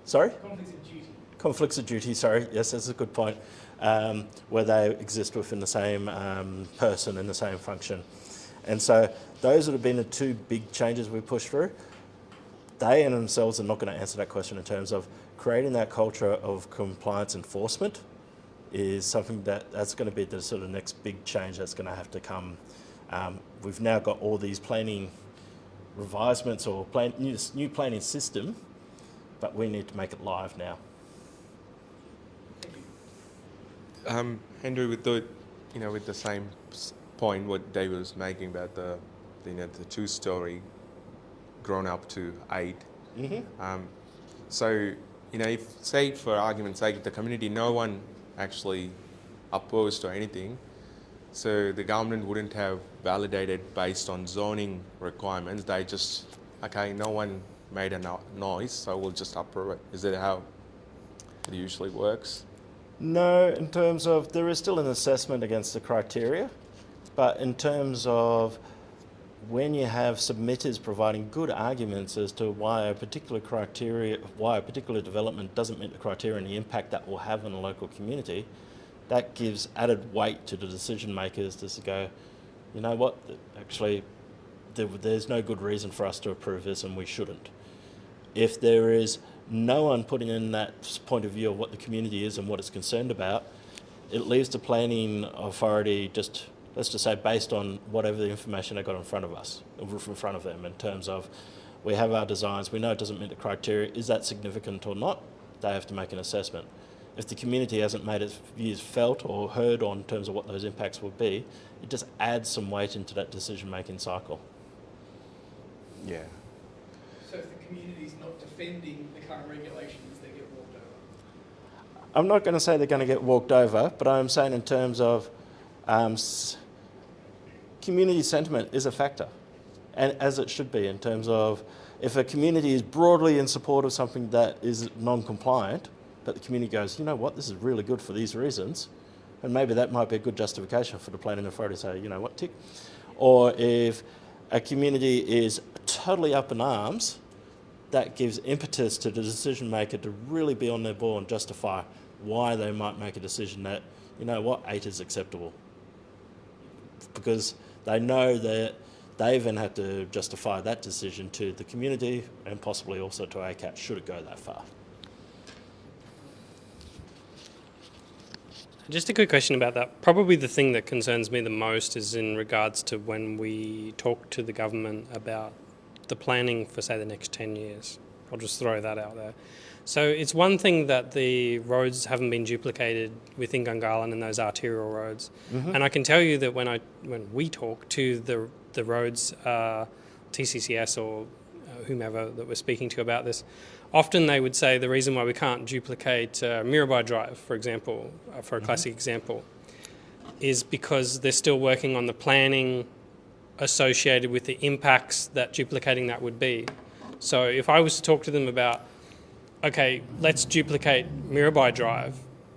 S5: Sorry?
S3: Conflicts of duty.
S5: Conflicts of duty, sorry. Yes, that's a good point. Where they exist within the same person in the same function. And so those would have been the two big changes we pushed through. They in themselves are not going to answer that question in terms of creating that culture of compliance enforcement is something that's going to be the sort of next big change that's going to have to come. We've now got all these planning revisements or new planning system, but we need to make it live now.
S1: Henry, with the same point what David was making about the two-story grown up to 8.
S5: Mm-hmm.
S1: So if, say for argument's sake, the community, no one actually opposed or anything, so the government wouldn't have validated based on zoning requirements. They just, okay, no one made a noise, so we'll just approve it. Is that how it usually works?
S5: No, in terms of there is still an assessment against the criteria, but in terms of when you have submitters providing good arguments as to why a particular development doesn't meet the criteria and the impact that will have on the local community, that gives added weight to the decision makers to go, you know what, actually there's no good reason for us to approve this and we shouldn't. If there is no one putting in that point of view of what the community is and what it's concerned about, it leaves the planning authority just, let's just say, based on whatever the information they got in front of us, in front of them, in terms of we have our designs, we know it doesn't meet the criteria, is that significant or not? They have to make an assessment. If the community hasn't made its views felt or heard on in terms of what those impacts will be, it just adds some weight into that decision-making cycle.
S1: Yeah.
S3: So if the community's not defending the current regulations, they get walked over?
S5: I'm not going to say they're going to get walked over, but I'm saying in terms of community sentiment is a factor, and as it should be in terms of if a community is broadly in support of something that is non-compliant, but the community goes, you know what, this is really good for these reasons, and maybe that might be a good justification for the planning authority to say, you know what, tick. Or if a community is totally up in arms, that gives impetus to the decision maker to really be on their ball and justify why they might make a decision that, you know what, 8 is acceptable. Because they know that they then have to justify that decision to the community and possibly also to ACAT should it go that far.
S2: Just a quick question about that. Probably the thing that concerns me the most is in regards to when we talk to the government about the planning for, say, the next 10 years. I'll just throw that out there. So it's one thing that the roads haven't been duplicated within Gungahlin and those arterial roads. Mm-hmm. And I can tell you that when we talk to the roads, TCCS or whomever that we're speaking to about this, often they would say the reason why we can't duplicate Mirabai Drive, for example, for a classic example, is because they're still working on the planning associated with the impacts that duplicating that would be. So if I was to talk to them about, okay, let's duplicate Mirabai Drive,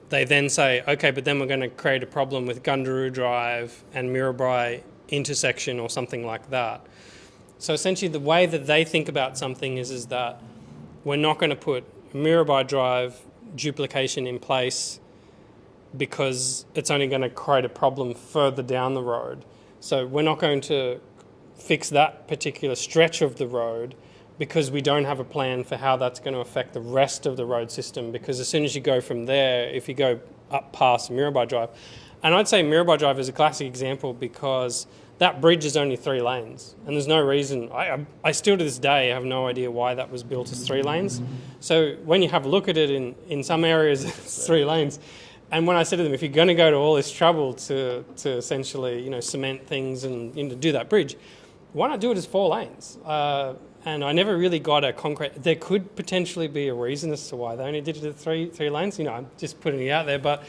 S2: they then say, okay, but then we're going to create a problem with Gundaroo Drive and Mirabai intersection or something like that. So essentially the way that they think about something is that we're not going to put Mirabai Drive duplication in place because it's only going to create a problem further down the road. So we're not going to fix that particular stretch of the road because we don't have a plan for how that's going to affect the rest of the road system, because as soon as you go from there, if you go up past Mirabai Drive, And I'd say Mirabai Drive is a classic example because that bridge is only 3 lanes, and there's no reason. I still to this day have no idea why that was built as 3 lanes. So when you have a look at it in some areas, it's 3 lanes. And when I said to them, if you're going to go to all this trouble to essentially, cement things and do that bridge, why not do it as 4 lanes? And I never really got a concrete. There could potentially be a reason as to why they only did it at 3 lanes. I'm just putting it out there, but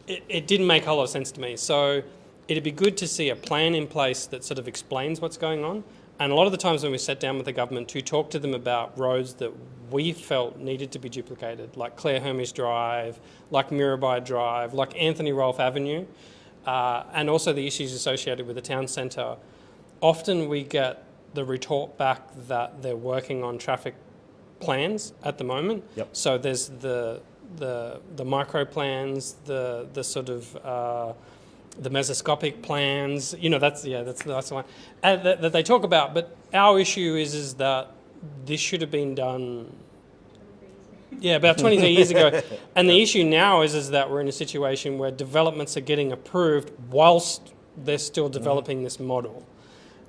S2: it didn't make a whole lot of sense to me. So it'd be good to see a plan in place that sort of explains what's going on. And a lot of the times when we sat down with the government to talk to them about roads that we felt needed to be duplicated, like Claire Hermes Drive, like Mirabai Drive, like Anthony Rolfe Avenue, and also the issues associated with the town centre, often we get the retort back that they're working on traffic plans at the moment.
S5: Yep.
S2: So there's the micro plans, the sort of the mesoscopic plans, that's the one that they talk about. But our issue is that this should have been done, about 23 years ago. And the issue now is that we're in a situation where developments are getting approved whilst they're still developing this model.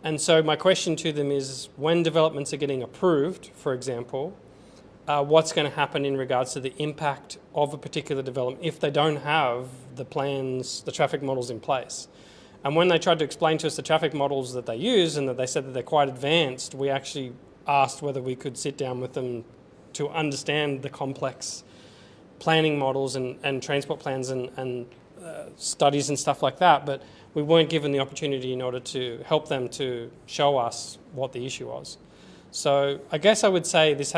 S2: And so my question to them is, when developments are getting approved, for example, what's going to happen in regards to the impact of a particular development if they don't have the plans, the traffic models in place? And when they tried to explain to us the traffic models that they use and that they said that they're quite advanced, we actually asked whether we could sit down with them to understand the complex planning models and transport plans and studies and stuff like that, but we weren't given the opportunity in order to help them to show us what the issue was. So I guess I would say this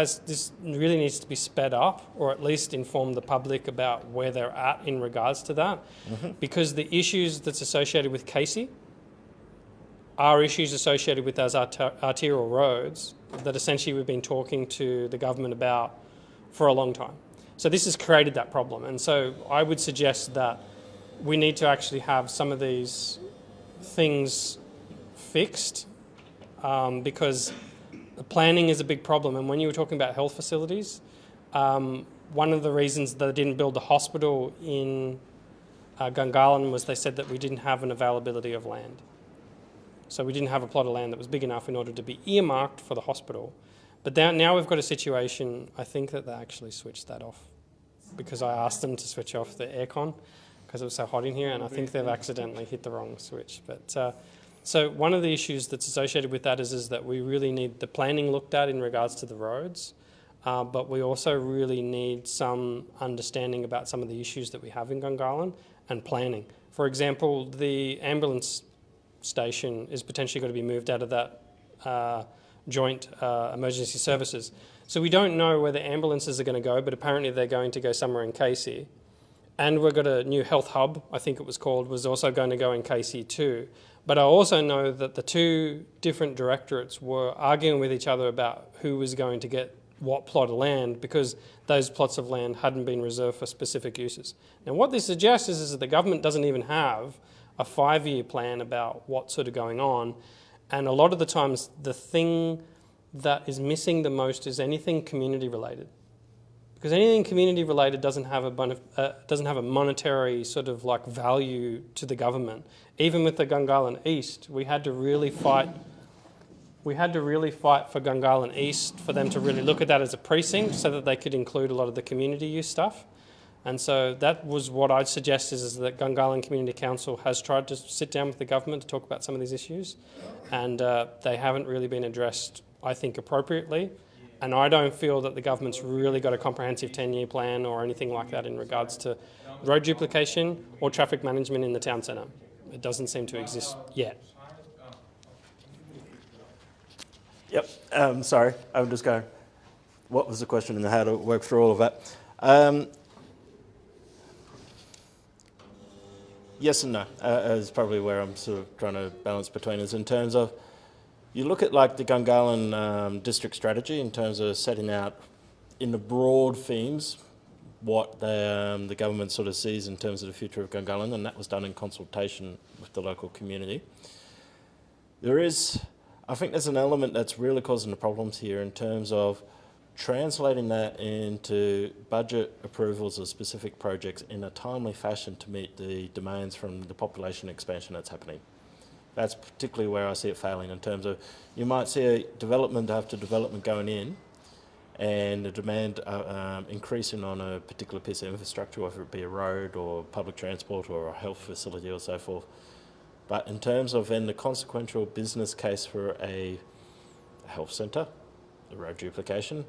S2: really needs to be sped up, or at least inform the public about where they're at in regards to that, because the issues that's associated with Casey are issues associated with those arterial roads that essentially we've been talking to the government about for a long time. So this has created that problem, and so I would suggest that we need to actually have some of these things fixed, because the planning is a big problem. And when you were talking about health facilities, one of the reasons that they didn't build the hospital in Gungahlin was they said that we didn't have an availability of land. So we didn't have a plot of land that was big enough in order to be earmarked for the hospital. But now we've got a situation, I think that they actually switched that off, because I asked them to switch off the aircon because it was so hot in here, and I think they've accidentally hit the wrong switch. But so one of the issues that's associated with that is that we really need the planning looked at in regards to the roads, but we also really need some understanding about some of the issues that we have in Gungahlin and planning. For example, the ambulance station is potentially going to be moved out of that joint emergency services. So we don't know where the ambulances are going to go, but apparently they're going to go somewhere in Casey. And we've got a new health hub, I think it was called, was also going to go in Casey too. But I also know that the 2 different directorates were arguing with each other about who was going to get what plot of land, because those plots of land hadn't been reserved for specific uses. Now what this suggests is that the government doesn't even have a 5-year plan about what's sort of going on. And a lot of the times the thing that is missing the most is anything community related. Because anything community related doesn't have a monetary sort of like value to the government. Even with the Gungahlin East, we had to really fight for Gungahlin East for them to really look at that as a precinct so that they could include a lot of the community use stuff. And so that was what I'd suggest is that Gungahlin Community Council has tried to sit down with the government to talk about some of these issues, and they haven't really been addressed, I think, appropriately. And I don't feel that the government's really got a comprehensive 10-year plan or anything like that in regards to road duplication or traffic management in the town centre. It doesn't seem to exist yet.
S5: Yep, sorry, I'm just going, what was the question and how to work through all of that? Yes and no, is probably where I'm sort of trying to balance between us in terms of, you look at like the Gungahlin district strategy in terms of setting out in the broad themes what the government sort of sees in terms of the future of Gungahlin, and that was done in consultation with the local community. I think there's an element that's really causing the problems here in terms of translating that into budget approvals of specific projects in a timely fashion to meet the demands from the population expansion that's happening. That's particularly where I see it failing, in terms of you might see a development after development going in and the demand increasing on a particular piece of infrastructure, whether it be a road or public transport or a health facility or so forth. But in terms of then the consequential business case for a health centre, the road duplication,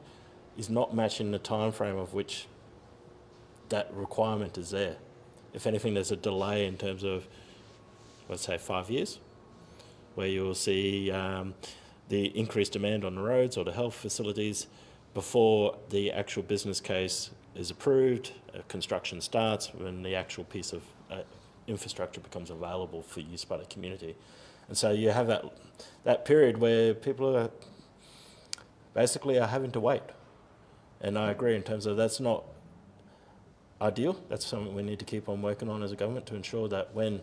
S5: is not matching the time frame of which that requirement is there. If anything, there's a delay in terms of, let's say, 5 years, where you'll see the increased demand on the roads or the health facilities before the actual business case is approved, construction starts, when the actual piece of infrastructure becomes available for use by the community. And so you have that period where people are basically having to wait. And I agree in terms of that's not ideal. That's something we need to keep on working on as a government, to ensure that when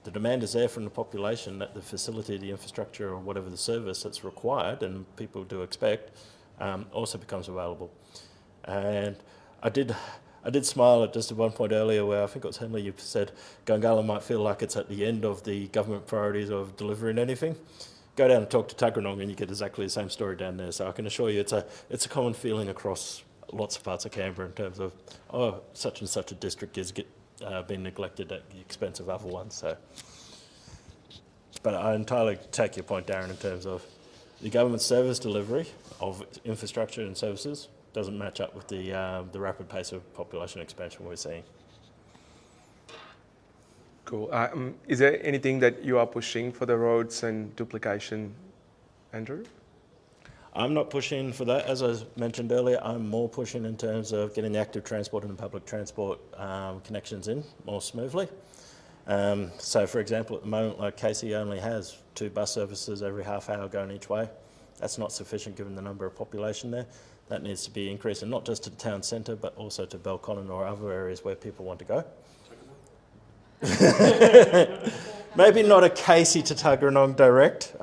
S5: the demand is there from the population, that the facility, the infrastructure or whatever the service that's required and people do expect also becomes available. And I did smile at just at one point earlier where I think it was Henley, you said Gungahlin might feel like it's at the end of the government priorities of delivering anything. Go down and talk to Tuggeranong and you get exactly the same story down there. So I can assure you it's a common feeling across lots of parts of Canberra in terms of, oh, such and such a district is being neglected at the expense of other ones. So, but I entirely take your point, Darren, in terms of the government service delivery of infrastructure and services doesn't match up with the rapid pace of population expansion we're seeing.
S1: Cool. Is there anything that you are pushing for the roads and duplication, Andrew?
S5: I'm not pushing for that. As I mentioned earlier, I'm more pushing in terms of getting the active transport and public transport connections in more smoothly. So, for example, at the moment, like Casey only has 2 bus services every half hour going each way. That's not sufficient given the number of population there. That needs to be increased, and not just to the town centre, but also to Belconnen or other areas where people want to go. Maybe not a Casey to Tuggeranong direct,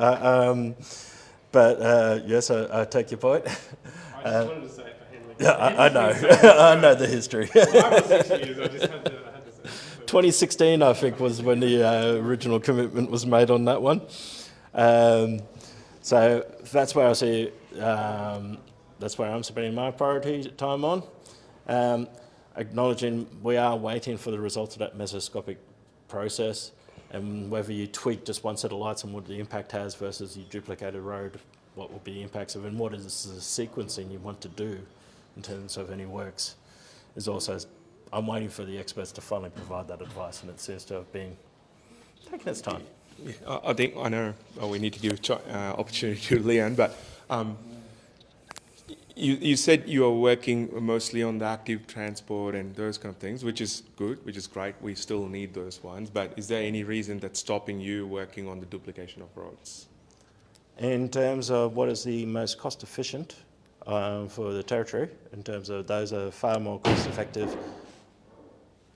S5: but yes, I take your point.
S2: I just wanted to say it for Henley.
S5: Yeah, I know. I know the history.
S2: 5 or 6 years, I just had to say it.
S5: 2016, I think, was when the original commitment was made on that one. So that's where I see. That's where I'm spending my priority time on. Acknowledging we are waiting for the results of that mesoscopic process, and whether you tweak just one set of lights and what the impact has versus the duplicated road, what will be the impacts of, and what is the sequencing you want to do in terms of any works, is also, I'm waiting for the experts to finally provide that advice, and it seems to have been taking its time.
S1: Yeah, I know we need to give opportunity to Leanne, but you said you are working mostly on the active transport and those kind of things, which is good, which is great. We still need those ones, but is there any reason that's stopping you working on the duplication of roads?
S5: In terms of what is the most cost efficient for the territory, in terms of those are far more cost effective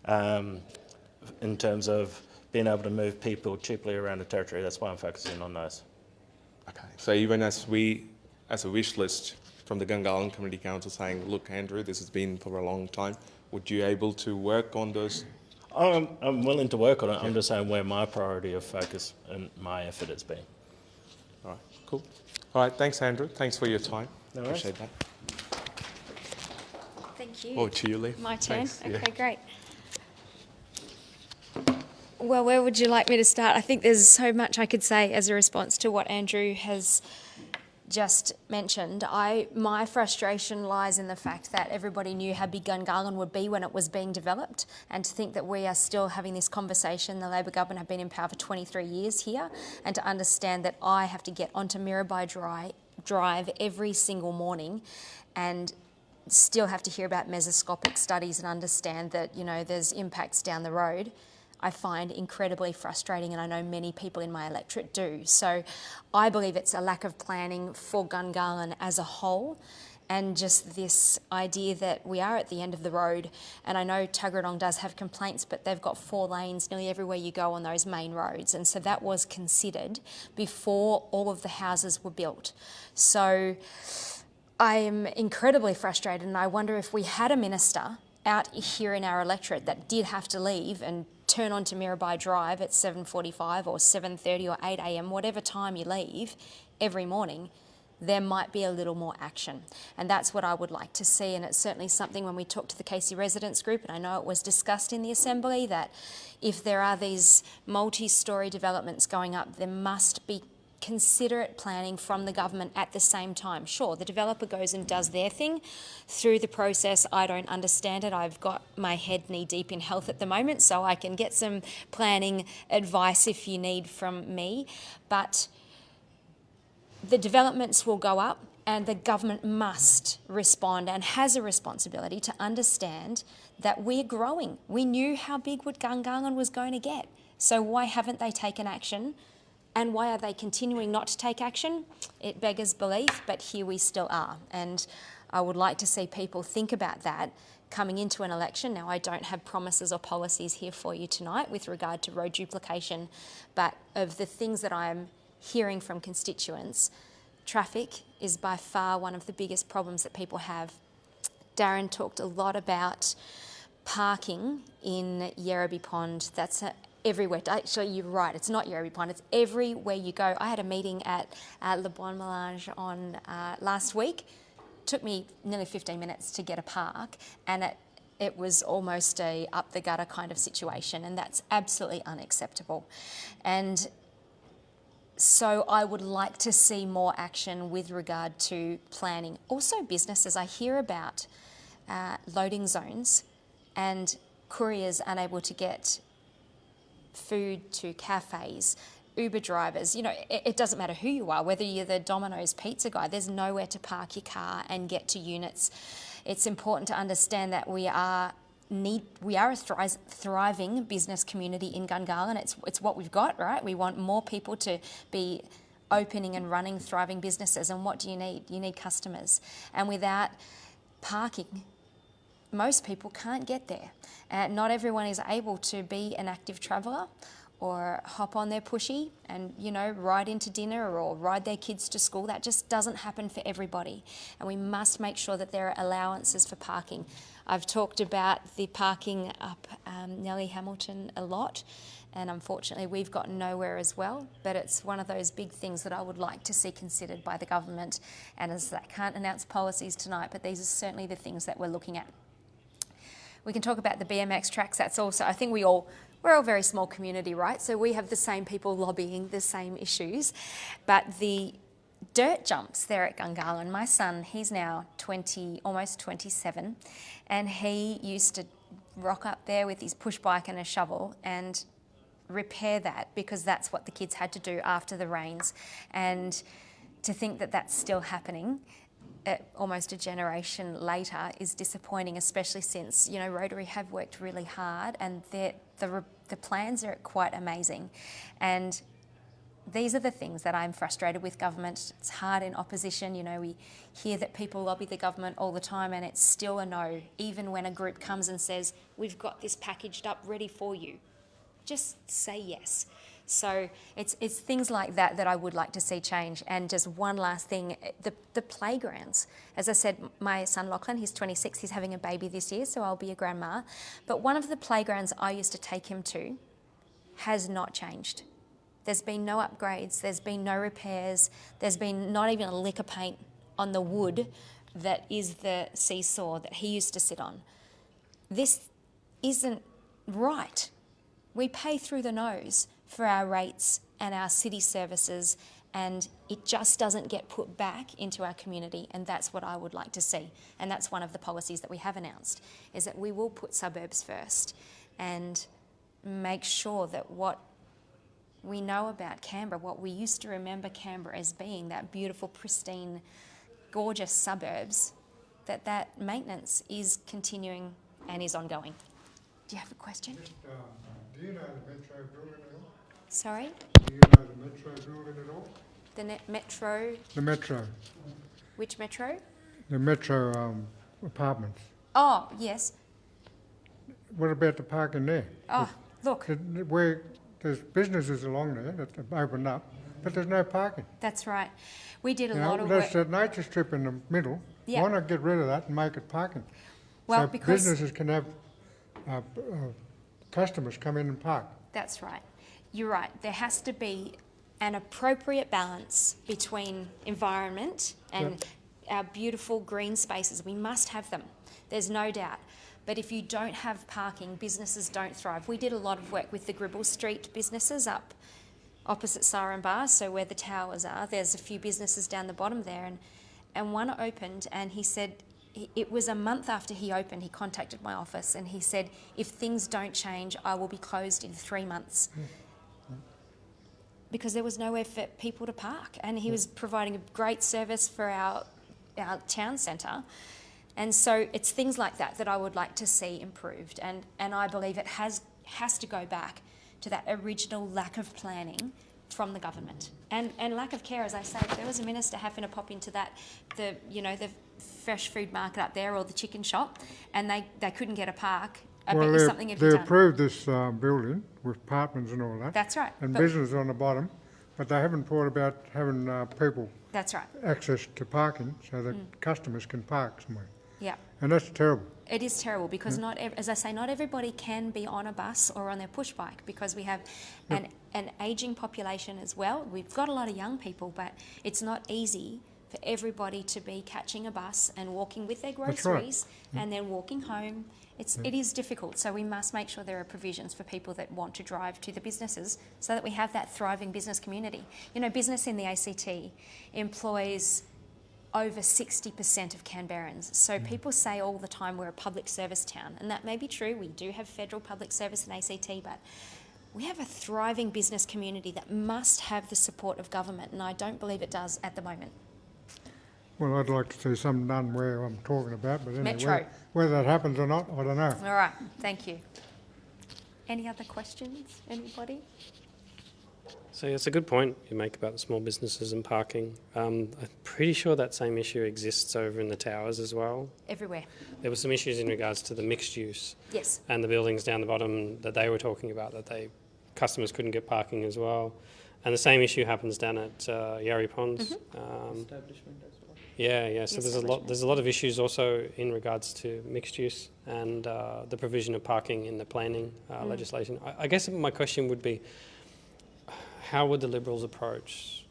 S5: in terms of being able to move people cheaply around the territory. That's why I'm focusing on those.
S1: Okay, so even as a wish list from the Gungahlin Community Council saying, look, Andrew, this has been for a long time, would you able to work on those?
S5: I'm willing to work on it. I'm just saying where my priority of focus and my effort has been.
S1: All right, cool. All right, thanks, Andrew. Thanks for your time.
S5: No worries.
S1: Appreciate that.
S6: Thank you.
S1: Oh, to you, Lee.
S6: My turn?
S1: Thanks,
S6: Okay,
S1: yeah.
S6: great. Well, where would you like me to start? I think there's so much I could say as a response to what Andrew has just mentioned. My frustration lies in the fact that everybody knew how big Gungahlin would be when it was being developed, and to think that we are still having this conversation. The Labor government have been in power for 23 years here, and to understand that I have to get onto Mirabai Drive every single morning and still have to hear about mesoscopic studies and understand that, you know, there's impacts down the road, I find incredibly frustrating, and I know many people in my electorate do. So I believe it's a lack of planning for Gungahlin as a whole, and just this idea that we are at the end of the road. And I know Tuggeranong does have complaints, but they've got 4 lanes nearly everywhere you go on those main roads, and so that was considered before all of the houses were built. So I am incredibly frustrated, and I wonder if we had a minister out here in our electorate that did have to leave and turn onto Mirabai Drive at 7:45 or 7:30 or 8 a.m, whatever time you leave every morning, there might be a little more action. And that's what I would like to see. And it's certainly something when we talk to the Casey Residents Group, and I know it was discussed in the Assembly, that if there are these multi-storey developments going up, there must be considerate planning from the government at the same time. Sure, the developer goes and does their thing through the process. I don't understand it. I've got my head knee deep in health at the moment, so I can get some planning advice if you need from me. But the developments will go up, and the government must respond and has a responsibility to understand that we're growing. We knew how big Gungahlin was going to get. So why haven't they taken action? And why are they continuing not to take action? It beggars belief, but here we still are. And I would like to see people think about that coming into an election. Now, I don't have promises or policies here for you tonight with regard to road duplication, but of the things that I'm hearing from constituents, traffic is by far one of the biggest problems that people have. Darren talked a lot about parking in Yerrabee Pond. That's everywhere. Actually, you're right, it's not Yerrabee Pond, it's everywhere you go. I had a meeting at Le Bon Mélange on last week. Took me nearly 15 minutes to get a park, and it was almost a up the gutter kind of situation, and that's absolutely unacceptable. And so I would like to see more action with regard to planning. Also businesses, I hear about loading zones and couriers unable to get food to cafes, Uber drivers. You know, it doesn't matter who you are, whether you're the Domino's pizza guy, there's nowhere to park your car and get to units. It's important to understand that we are a thriving business community in Gungahlin. It's what we've got, right? We want more people to be opening and running thriving businesses. And what do you need? You need customers. And without parking, most people can't get there. Not everyone is able to be an active traveller or hop on their pushy and, you know, ride into dinner or ride their kids to school. That just doesn't happen for everybody. And we must make sure that there are allowances for parking. I've talked about the parking up Nellie Hamilton a lot, and unfortunately we've got nowhere as well, but it's one of those big things that I would like to see considered by the government. And as I can't announce policies tonight, but these are certainly the things that we're looking at. We can talk about the BMX tracks. That's also, I think we're all a very small community, right? So we have the same people lobbying the same issues. But the dirt jumps there at Gungahlin, my son, he's now 20, almost 27, and he used to rock up there with his push bike and a shovel and repair that, because that's what the kids had to do after the rains. And to think that that's still happening almost a generation later is disappointing, especially since, you know, Rotary have worked really hard, and the plans are quite amazing. And these are the things that I'm frustrated with government. It's hard in opposition. You know, we hear that people lobby the government all the time, and it's still a no, even when a group comes and says, we've got this packaged up ready for you. Just say yes. So it's things like that that I would like to see change. And just one last thing, the playgrounds. As I said, my son Lachlan, he's 26, he's having a baby this year, so I'll be a grandma. But one of the playgrounds I used to take him to has not changed. There's been no upgrades, there's been no repairs, there's been not even a lick of paint on the wood that is the seesaw that he used to sit on. This isn't right. We pay through the nose for our rates and our city services, and it just doesn't get put back into our community, and that's what I would like to see. And that's one of the policies that we have announced, is that we will put suburbs first and make sure that what we know about Canberra, what we used to remember Canberra as being, that beautiful, pristine, gorgeous suburbs, that maintenance is continuing and is ongoing. Do you have a question?
S4: Do you know the Metro building at all?
S6: Sorry?
S4: Do you know the Metro building at all?
S6: The Metro?
S4: The Metro.
S6: Which Metro?
S4: The Metro apartments.
S6: Oh, yes.
S4: What about the parking there?
S6: Oh, look.
S4: Where there's businesses along there that have opened up, but there's no parking.
S6: That's right. We did a
S4: You
S6: lot
S4: know,
S6: of
S4: there's
S6: work.
S4: a nature strip in the middle.
S6: Yeah.
S4: Why not get rid of that and make it parking?
S6: Well,
S4: So
S6: because
S4: businesses can have customers come in and park.
S6: that's right. You're right. There has to be an appropriate balance between environment and our beautiful green spaces. We must have them. There's no doubt. But if you don't have parking, businesses don't thrive. We did a lot of work with the Gribble Street businesses up opposite Siren Bar, so where the towers are. There's a few businesses down the bottom there, and one opened, and he said, it was a month after he opened, he contacted my office, and he said, if things don't change, I will be closed in 3 months. Because there was nowhere for people to park, and he was providing a great service for our town centre. And so it's things like that that I would like to see improved, and I believe it has to go back to that original lack of planning from the government and lack of care. As I say, if there was a minister having to pop into that, the fresh food market up there or the chicken shop, and they couldn't get a park, I bet you something had been
S4: they
S6: done.
S4: approved this building with apartments and all that.
S6: That's right.
S4: And
S6: But-
S4: business on the bottom, but they haven't thought about having people
S6: That's right.
S4: access to parking so that customers can park somewhere.
S6: Yeah.
S4: And that's terrible.
S6: It is terrible because as I say, not everybody can be on a bus or on their push bike because we have an ageing population as well. We've got a lot of young people, but it's not easy for everybody to be catching a bus and walking with their
S4: That's right.
S6: groceries and then walking home. It is difficult, so we must make sure there are provisions for people that want to drive to the businesses so that we have that thriving business community. You know, business in the ACT employs over 60% of Canberrans. So people say all the time we're a public service town, and that may be true. We do have federal public service in ACT, but we have a thriving business community that must have the support of government, and I don't believe it does at the moment.
S4: Well, I'd like to see something done where I'm talking about, but anyway,
S6: Metro.
S4: whether that happens or not, I don't know.
S6: All right, thank you. Any other questions, anybody?
S2: So it's a good point you make about the small businesses and parking. I'm pretty sure that same issue exists over in the towers as well.
S6: Everywhere.
S2: There were some issues in regards to the mixed use
S6: Yes.
S2: and the buildings down the bottom that they were talking about, that customers couldn't get parking as well. And the same issue happens down at Yarry Ponds.
S3: Establishment as well.
S2: Yeah. So
S6: Establishment.
S2: there's a lot of issues also in regards to mixed use and the provision of parking in the planning legislation. I guess my question would be, how would the Liberals approach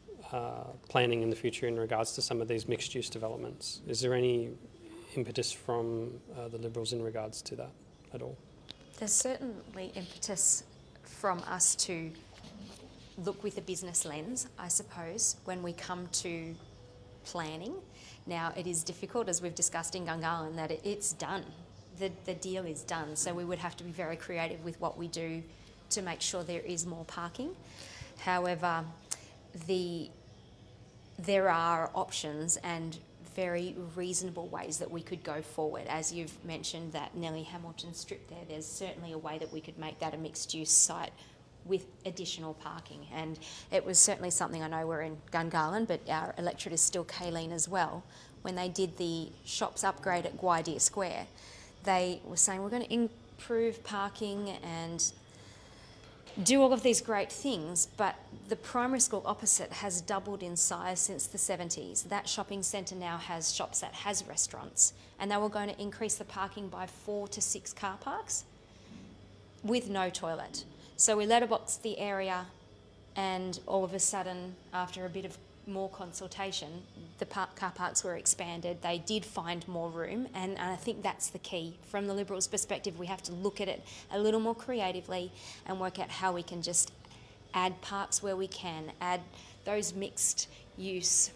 S2: planning in the future in regards to some of these mixed use developments? Is there any impetus from the Liberals in regards to that at all?
S6: There's certainly impetus from us to look with a business lens, I suppose, when we come to planning. Now, it is difficult, as we've discussed in Gungahlin, that it's done. The deal is done. So we would have to be very creative with what we do to make sure there is more parking. However, there are options and very reasonable ways that we could go forward. As you've mentioned, that Nellie Hamilton strip there's certainly a way that we could make that a mixed-use site with additional parking. And it was certainly something, I know we're in Gungahlin, but our electorate is still Kayleen as well. When they did the shops upgrade at Gwydir Square, they were saying we're going to improve parking and do all of these great things, but the primary school opposite has doubled in size since the 70s. That shopping centre now has shops that has restaurants, and they were going to increase the parking by 4 to 6 car parks with no toilet. So we letterboxed the area, and all of a sudden, after a bit of more consultation, the car parks were expanded. They did find more room, and I think that's the key. From the Liberals' perspective, we have to look at it a little more creatively and work out how we can just add parks where we can, add those mixed use